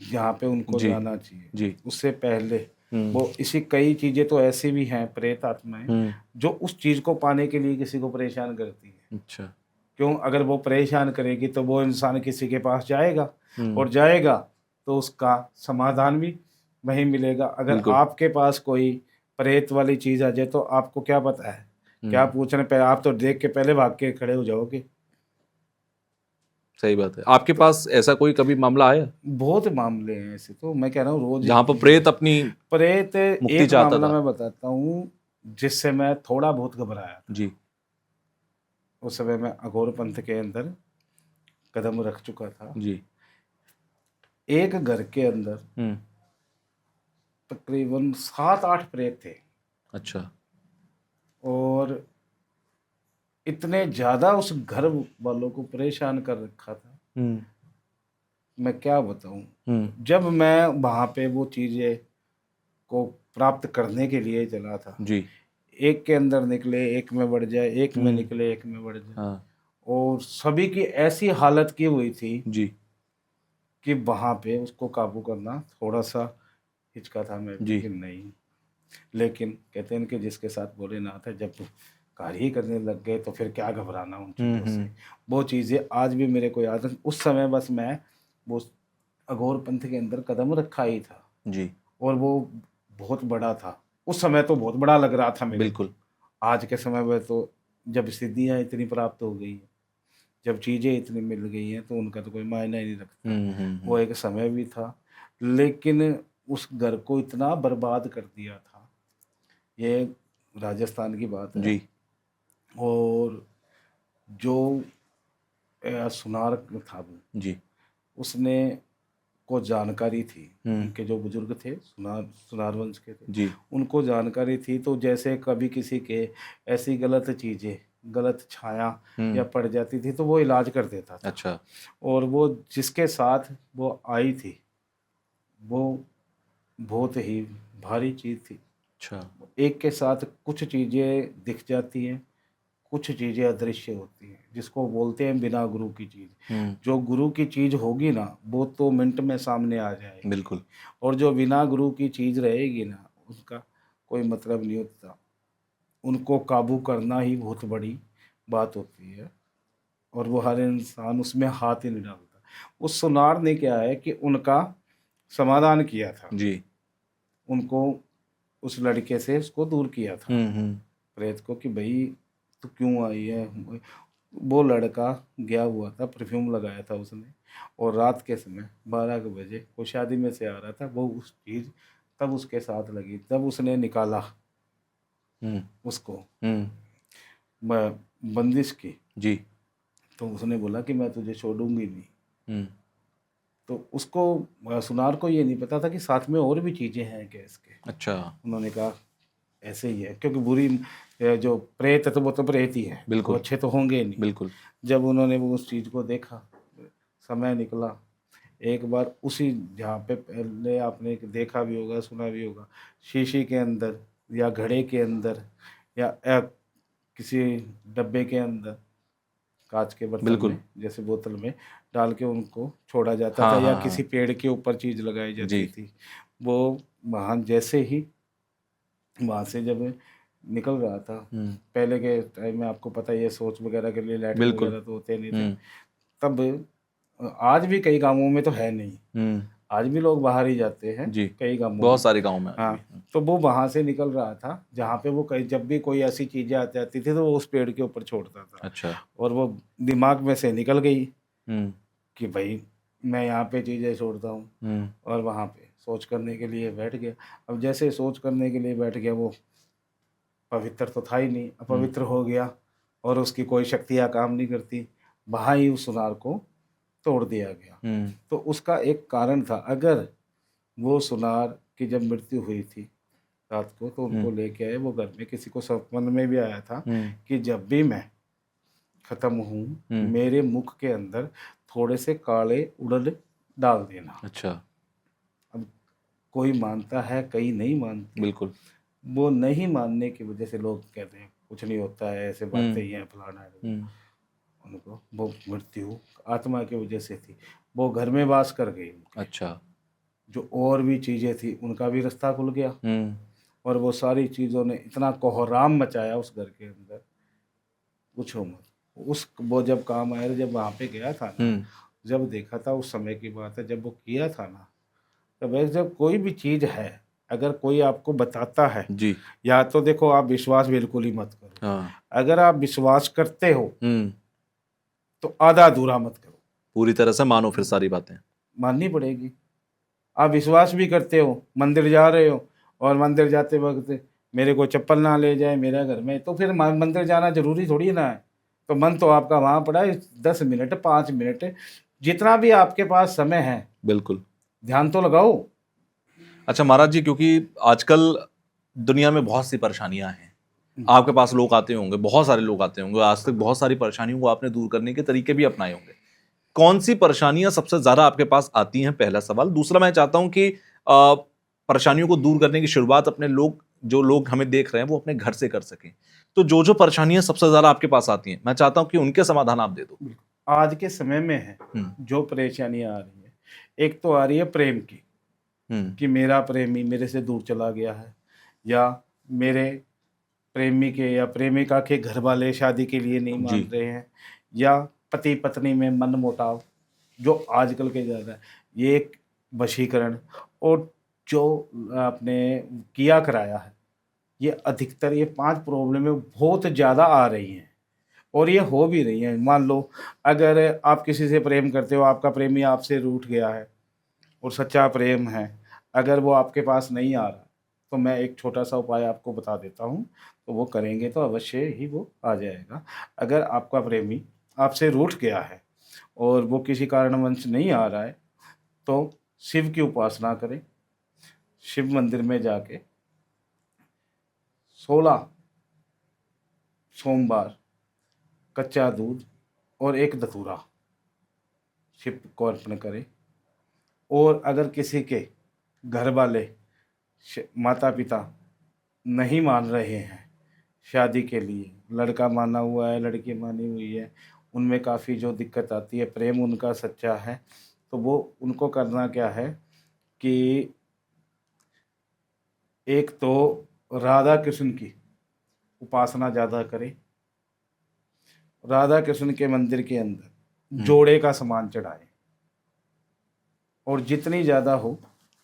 Speaker 1: जहाँ पे उनको
Speaker 2: जी
Speaker 1: जाना चाहिए,
Speaker 2: जी
Speaker 1: उससे पहले वो इसी कई चीज़ें तो ऐसी भी हैं, प्रेत आत्माएं जो उस चीज़ को पाने के लिए किसी को परेशान करती है।
Speaker 2: अच्छा।
Speaker 1: क्यों? अगर वो परेशान करेगी तो वो इंसान किसी के पास जाएगा, और जाएगा तो उसका समाधान भी वहीं मिलेगा। अगर
Speaker 2: बिल्कुल।
Speaker 1: आपके पास कोई प्रेत वाली चीज़ आ जाए तो आपको क्या पता है, क्या पूछने पे आप तो देख के पहले भाग के खड़े हो जाओगे।
Speaker 2: सही बात है। आपके पास ऐसा कोई कभी मामला आया
Speaker 1: बहुत मामले हैं ऐसे, तो मैं कह रहा हूँ रोज
Speaker 2: जहाँ पर प्रेत अपनी
Speaker 1: प्रेत।
Speaker 2: मुक्ति
Speaker 1: एक
Speaker 2: चाहता
Speaker 1: मामला
Speaker 2: था?
Speaker 1: मैं बताता हूँ जिससे मैं थोड़ा बहुत घबराया था।
Speaker 2: जी
Speaker 1: उस समय मैं अघोर पंथ के अंदर कदम रख चुका था।
Speaker 2: जी।
Speaker 1: एक घर के अंदर तकरीबन 7-8 प्रेत थे,
Speaker 2: अच्छा।
Speaker 1: और इतने ज्यादा उस घर वालों को परेशान कर रखा था, मैं क्या बताऊं। जब मैं वहां पे वो चीजें को प्राप्त करने के लिए चला था,
Speaker 2: जी
Speaker 1: एक के अंदर निकले एक में बढ़ जाए, एक में निकले एक में बढ़ जाए,
Speaker 2: हाँ
Speaker 1: और सभी की ऐसी हालत की हुई थी
Speaker 2: जी
Speaker 1: कि वहां पे उसको काबू करना थोड़ा सा हिचका था मैं भी
Speaker 2: जी।
Speaker 1: कि नहीं। लेकिन कहते हैं कि जिसके साथ भोलेनाथ है, जब कार्य ही करने लग गए तो फिर क्या घबराना उन चीज़ों से। वो चीज़ें आज भी मेरे को याद है। उस समय बस मैं वो अघोर पंथ के अंदर कदम रखा ही था,
Speaker 2: जी
Speaker 1: और वो बहुत बड़ा था। उस समय तो बहुत बड़ा लग रहा था मेरे को।
Speaker 2: बिल्कुल।
Speaker 1: आज के समय में तो जब सिद्धियाँ इतनी प्राप्त हो गई हैं, जब चीज़ें इतनी मिल गई हैं, तो उनका तो कोई मायना ही नहीं रखता। वो एक समय भी था, लेकिन उस घर को इतना बर्बाद कर दिया था। ये राजस्थान की बात है।
Speaker 2: जी
Speaker 1: और जो सुनार था वो,
Speaker 2: जी
Speaker 1: उसने को जानकारी थी, उनके जो बुजुर्ग थे सुनार वंश के थे,
Speaker 2: जी
Speaker 1: उनको जानकारी थी। तो जैसे कभी किसी के ऐसी गलत चीज़ें, गलत छाया या पड़ जाती थी तो वो इलाज कर देता था।
Speaker 2: अच्छा।
Speaker 1: और वो जिसके साथ वो आई थी वो बहुत ही भारी चीज़ थी।
Speaker 2: अच्छा।
Speaker 1: एक के साथ कुछ चीज़ें दिख जाती हैं, कुछ चीज़ें अदृश्य होती हैं, जिसको बोलते हैं बिना गुरु की चीज़। जो गुरु की चीज़ होगी ना, वो तो मिनट में सामने आ जाएगी।
Speaker 2: बिल्कुल।
Speaker 1: और जो बिना गुरु की चीज़ रहेगी ना, उसका कोई मतलब नहीं होता। उनको काबू करना ही बहुत बड़ी बात होती है, और वो हर इंसान उसमें हाथ ही नहीं डालता। उस सुनार ने क्या है कि उनका समाधान किया था,
Speaker 2: जी
Speaker 1: उनको उस लड़के से उसको दूर किया था, प्रेत को, कि भाई तू क्यों आई है। वो लड़का गया हुआ था, परफ्यूम लगाया था उसने, और रात के समय 12 बजे वो शादी में से आ रहा था। वो उस चीज़ तब उसके साथ लगी, तब उसने निकाला उसको बंदिश की।
Speaker 2: जी
Speaker 1: तो उसने बोला कि मैं तुझे छोड़ूंगी नहीं। तो उसको सुनार को ये नहीं पता था कि साथ में और भी चीज़ें हैं क्या इसके।
Speaker 2: अच्छा।
Speaker 1: उन्होंने कहा ऐसे ही है, क्योंकि बुरी जो प्रेत है तो वो तो प्रेत ही है,
Speaker 2: बिल्कुल।
Speaker 1: वो अच्छे तो होंगे ही नहीं।
Speaker 2: बिल्कुल।
Speaker 1: जब उन्होंने वो उस चीज़ को देखा, समय निकला, एक बार उसी जहाँ पे पहले आपने देखा भी होगा, सुना भी होगा, शीशी के अंदर या घड़े के अंदर या किसी डब्बे के अंदर, कांच के बर्तन
Speaker 2: बिल्कुल।
Speaker 1: में, जैसे बोतल में डाल के उनको छोड़ा जाता
Speaker 2: हाँ
Speaker 1: था, या
Speaker 2: हाँ
Speaker 1: किसी
Speaker 2: हाँ।
Speaker 1: पेड़ के ऊपर चीज़ लगाई जाती
Speaker 2: जी
Speaker 1: थी। वो वहाँ जैसे ही वहाँ से जब निकल रहा था, पहले के टाइम में आपको पता ही है, सोच वगैरह के लिए लैट्रिन
Speaker 2: बिल्कुल।
Speaker 1: वगैरह तो होते नहीं थे तब। आज भी कई गांवों में तो है नहीं, आज भी लोग बाहर ही जाते हैं
Speaker 2: जी
Speaker 1: कई गांवों
Speaker 2: बहुत
Speaker 1: में।
Speaker 2: सारे गांव में
Speaker 1: हाँ, तो वो वहाँ से निकल रहा था जहाँ पे वो कहीं जब भी कोई ऐसी चीज़ें आती थी तो वो उस पेड़ के ऊपर छोड़ता था,
Speaker 2: अच्छा।
Speaker 1: और वो दिमाग में से निकल गई। कि भाई मैं यहाँ पे चीज़ें छोड़ता हूँ और वहाँ पे सोच करने के लिए बैठ गया। अब जैसे सोच करने के लिए बैठ गया, वो पवित्र तो था ही नहीं, अपवित्र हो गया और उसकी कोई शक्तियाँ काम नहीं करती, वहाँ ही उस सुनार को तोड़ दिया गया। तो उसका एक कारण था, अगर वो सुनार की जब मृत्यु हुई थी रात को, तो उनको लेके आए वो घर में, किसी को सपन में भी आया था कि जब भी मैं खत्म हूँ मेरे मुख के अंदर थोड़े से काले उड़द डाल देना।
Speaker 2: अच्छा।
Speaker 1: अब कोई मानता है, कई नहीं मानते।
Speaker 2: बिल्कुल।
Speaker 1: वो नहीं मानने की वजह से लोग कहते हैं कुछ नहीं होता है, ऐसे बातें ही हैं, फलाना है। उनको वो मृत्यु आत्मा की वजह से थी, वो घर में वास कर गई।
Speaker 2: अच्छा।
Speaker 1: जो और भी चीज़ें थी उनका भी रास्ता खुल गया, और वो सारी चीज़ों ने इतना कोहराम मचाया उस घर के अंदर, पूछो मत। उस वो जब काम आया, जब वहाँ पे गया था ना, जब देखा था, उस समय की बात है, जब वो किया था ना, तब जब कोई भी चीज़ है अगर कोई आपको बताता है
Speaker 2: जी,
Speaker 1: या तो देखो आप विश्वास बिल्कुल ही मत करो।
Speaker 2: हाँ,
Speaker 1: अगर आप विश्वास करते हो तो आधा अधूरा मत करो,
Speaker 2: पूरी तरह से मानो फिर सारी बातें।
Speaker 1: माननी पड़ेगी। आप विश्वास भी करते हो, मंदिर जा रहे हो और मंदिर जाते वक्त मेरे को चप्पल ना ले जाए मेरा घर में, तो फिर मंदिर जाना जरूरी थोड़ी ना है। तो मन तो आपका वहाँ पड़ा है, 10 मिनट 5 मिनट जितना भी आपके पास समय है,
Speaker 2: बिल्कुल,
Speaker 1: ध्यान तो लगाओ।
Speaker 2: अच्छा महाराज जी, क्योंकि आजकल दुनिया में बहुत सी परेशानियां हैं, आपके पास लोग आते होंगे, बहुत सारे लोग आते होंगे, आज तक बहुत सारी परेशानियों को आपने दूर करने के तरीके भी अपनाए होंगे। कौन सी परेशानियां सबसे ज्यादा आपके पास आती हैं, पहला सवाल। दूसरा, मैं चाहता हूं कि परेशानियों को दूर करने की शुरुआत अपने जो लोग हमें देख रहे हैं वो अपने घर से कर सकें। तो जो जो परेशानियां सबसे ज्यादा आपके पास आती हैं, मैं चाहता हूं कि उनके समाधान आप दे दो।
Speaker 1: आज के समय में है जो परेशानियां आ रही है, एक तो आ रही है प्रेम की, कि मेरा प्रेमी मेरे से दूर चला गया है, या मेरे प्रेमी के या प्रेमिका के घर वाले शादी के लिए नहीं मान रहे हैं, या पति पत्नी में मन मुटाव जो आजकल के ज़्यादा है, ये एक वशीकरण, और जो आपने किया कराया है, ये अधिकतर ये 5 प्रॉब्लमें बहुत ज़्यादा आ रही हैं और ये हो भी रही हैं। मान लो अगर आप किसी से प्रेम करते हो, आपका प्रेमी आपसे रूठ गया है और सच्चा प्रेम है, अगर वो आपके पास नहीं आ रहा, तो मैं एक छोटा सा उपाय आपको बता देता हूँ, तो वो करेंगे तो अवश्य ही वो आ जाएगा। अगर आपका प्रेमी आपसे रूठ गया है और वो किसी कारणवश नहीं आ रहा है, तो शिव की उपासना करें। शिव मंदिर में जाके 16 सोमवार कच्चा दूध और एक धतूरा शिव को अर्पण करें। और अगर किसी के घर वाले माता पिता नहीं मान रहे हैं शादी के लिए, लड़का माना हुआ है, लड़की मानी हुई है, उनमें काफ़ी जो दिक्कत आती है, प्रेम उनका सच्चा है, तो वो उनको करना क्या है कि एक तो राधा कृष्ण की उपासना ज़्यादा करें। राधा कृष्ण के मंदिर के अंदर जोड़े का सामान चढ़ाएं और जितनी ज़्यादा हो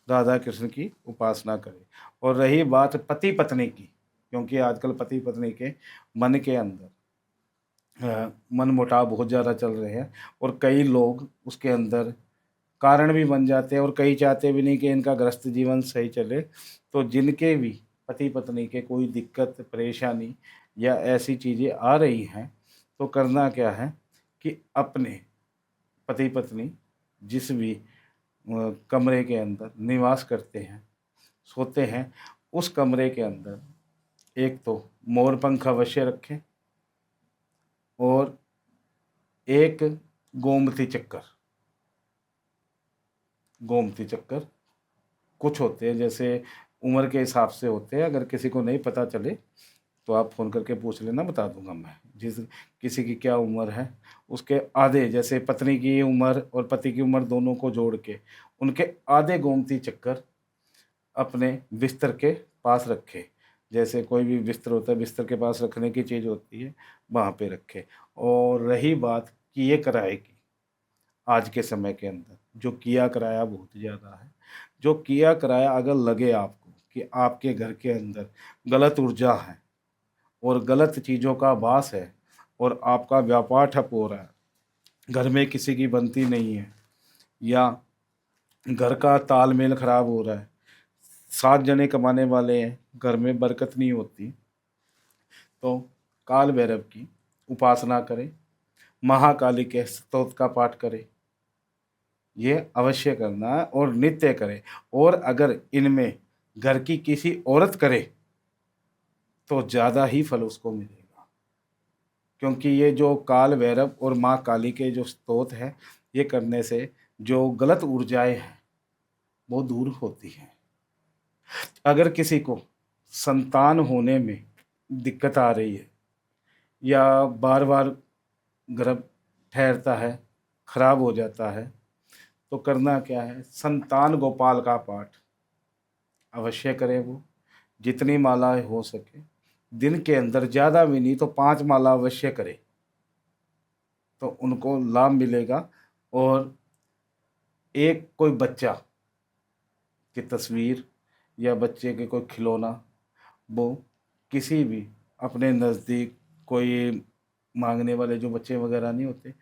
Speaker 1: राधा कृष्ण की उपासना करें। और रही बात पति पत्नी की, क्योंकि आजकल पति पत्नी के मन के अंदर मन मुटाव बहुत ज़्यादा चल रहे हैं और कई लोग उसके अंदर कारण भी बन जाते हैं और कई चाहते भी नहीं कि इनका गृहस्थ जीवन सही चले। तो जिनके भी पति पत्नी के कोई दिक्कत परेशानी या ऐसी चीज़ें आ रही हैं, तो करना क्या है कि अपने पति पत्नी जिस भी कमरे के अंदर निवास करते हैं, सोते हैं, उस कमरे के अंदर एक तो मोर पंख अवश्य रखें और एक गोमती चक्कर कुछ होते हैं, जैसे उम्र के हिसाब से होते हैं, अगर किसी को नहीं पता चले तो आप फ़ोन करके पूछ लेना, बता दूंगा मैं। जिस किसी की क्या उम्र है उसके आधे, जैसे पत्नी की उम्र और पति की उम्र दोनों को जोड़ के उनके आधे गोमती चक्कर अपने बिस्तर के पास रखे। जैसे कोई भी बिस्तर होता है, बिस्तर के पास रखने की चीज़ होती है, वहाँ पे रखे। और रही बात कि ये किराए की, आज के समय के अंदर जो किया किराया बहुत ज़्यादा है, जो किया किराया अगर लगे आपको कि आपके घर के अंदर गलत ऊर्जा है और गलत चीज़ों का वास है और आपका व्यापार ठप हो रहा है, घर में किसी की बनती नहीं है, या घर का तालमेल खराब हो रहा है, 7 जने कमाने वाले हैं, घर में बरकत नहीं होती, तो काल भैरव की उपासना करें, महाकाली के स्तोत्र का पाठ करें, ये अवश्य करना है और नित्य करें। और अगर इनमें घर की किसी औरत करे तो ज़्यादा ही फल उसको मिलेगा, क्योंकि ये जो काल भैरव और माँ काली के जो स्तोत्र है, ये करने से जो गलत ऊर्जाएं हैं वो दूर होती हैं। अगर किसी को संतान होने में दिक्कत आ रही है, या बार बार गर्भ ठहरता है, खराब हो जाता है, तो करना क्या है, संतान गोपाल का पाठ अवश्य करें। वो जितनी मालाएं हो सके दिन के अंदर, ज़्यादा भी नहीं तो 5 माला अवश्य करें, तो उनको लाभ मिलेगा। और एक कोई बच्चा की तस्वीर या बच्चे के कोई खिलौना, वो किसी भी अपने नज़दीक कोई मांगने वाले जो बच्चे वगैरह नहीं होते,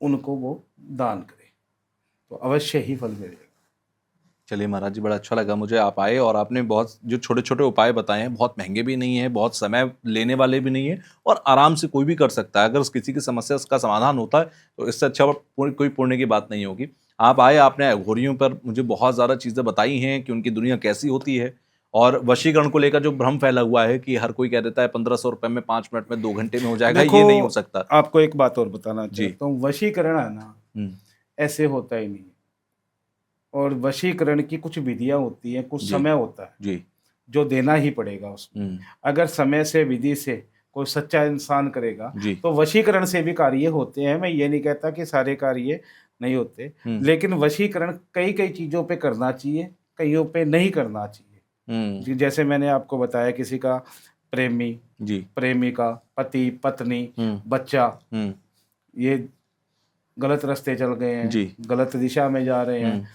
Speaker 1: उनको वो दान करें, तो अवश्य ही फल मिलेगा।
Speaker 2: चलिए महाराज जी, बड़ा अच्छा लगा मुझे आप आए, और आपने बहुत जो छोटे छोटे उपाय बताए हैं, बहुत महंगे भी नहीं है, बहुत समय लेने वाले भी नहीं है, और आराम से कोई भी कर सकता है। अगर किसी की समस्या का समाधान होता है तो इससे अच्छा कोई पुण्य की बात नहीं होगी। आप आए, आपने अघोरियों पर मुझे बहुत ज़्यादा चीज़ें बताई हैं कि उनकी दुनिया कैसी होती है, और वशीकरण को लेकर जो भ्रम फैला हुआ है कि हर कोई कह देता है 1500 रुपये में 5 मिनट में 2 घंटे में हो जाएगा,
Speaker 1: देखो,
Speaker 2: ये नहीं हो सकता।
Speaker 1: आपको एक बात और बताना
Speaker 2: जी।
Speaker 1: चाहता हूँ, वशीकरण है ना, ऐसे होता ही नहीं। और वशीकरण की कुछ विधियां होती हैं, कुछ
Speaker 2: जी।
Speaker 1: समय होता है
Speaker 2: जी।
Speaker 1: जो देना ही पड़ेगा उसमें। अगर समय से, विधि से कोई सच्चा इंसान करेगा
Speaker 2: जी।
Speaker 1: तो वशीकरण से भी कार्य होते हैं। मैं ये नहीं कहता कि सारे कार्य नहीं होते, लेकिन वशीकरण कई कई चीज़ों पे करना चाहिए, कईयों पे नहीं करना चाहिए। जैसे मैंने आपको बताया, किसी का प्रेमी,
Speaker 2: जी।
Speaker 1: प्रेमिका, पति, पत्नी, बच्चा, ये गलत रास्ते चल गए हैं,
Speaker 2: जी।
Speaker 1: गलत दिशा में जा रहे हैं,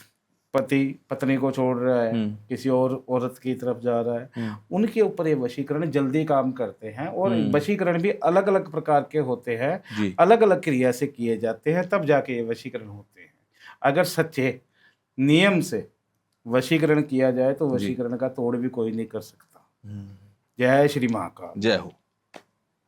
Speaker 1: पति पत्नी को छोड़ रहा है, किसी और औरत की तरफ जा रहा है, उनके ऊपर ये वशीकरण जल्दी काम करते हैं। और वशीकरण भी अलग अलग प्रकार के होते हैं, अलग अलग क्रिया से किए जाते हैं, तब जाके ये वशीकरण होते हैं। अगर सच्चे नियम से वशीकरण किया जाए तो वशीकरण का तोड़ भी कोई नहीं कर सकता। जय श्री महाकाल।
Speaker 2: जय हो।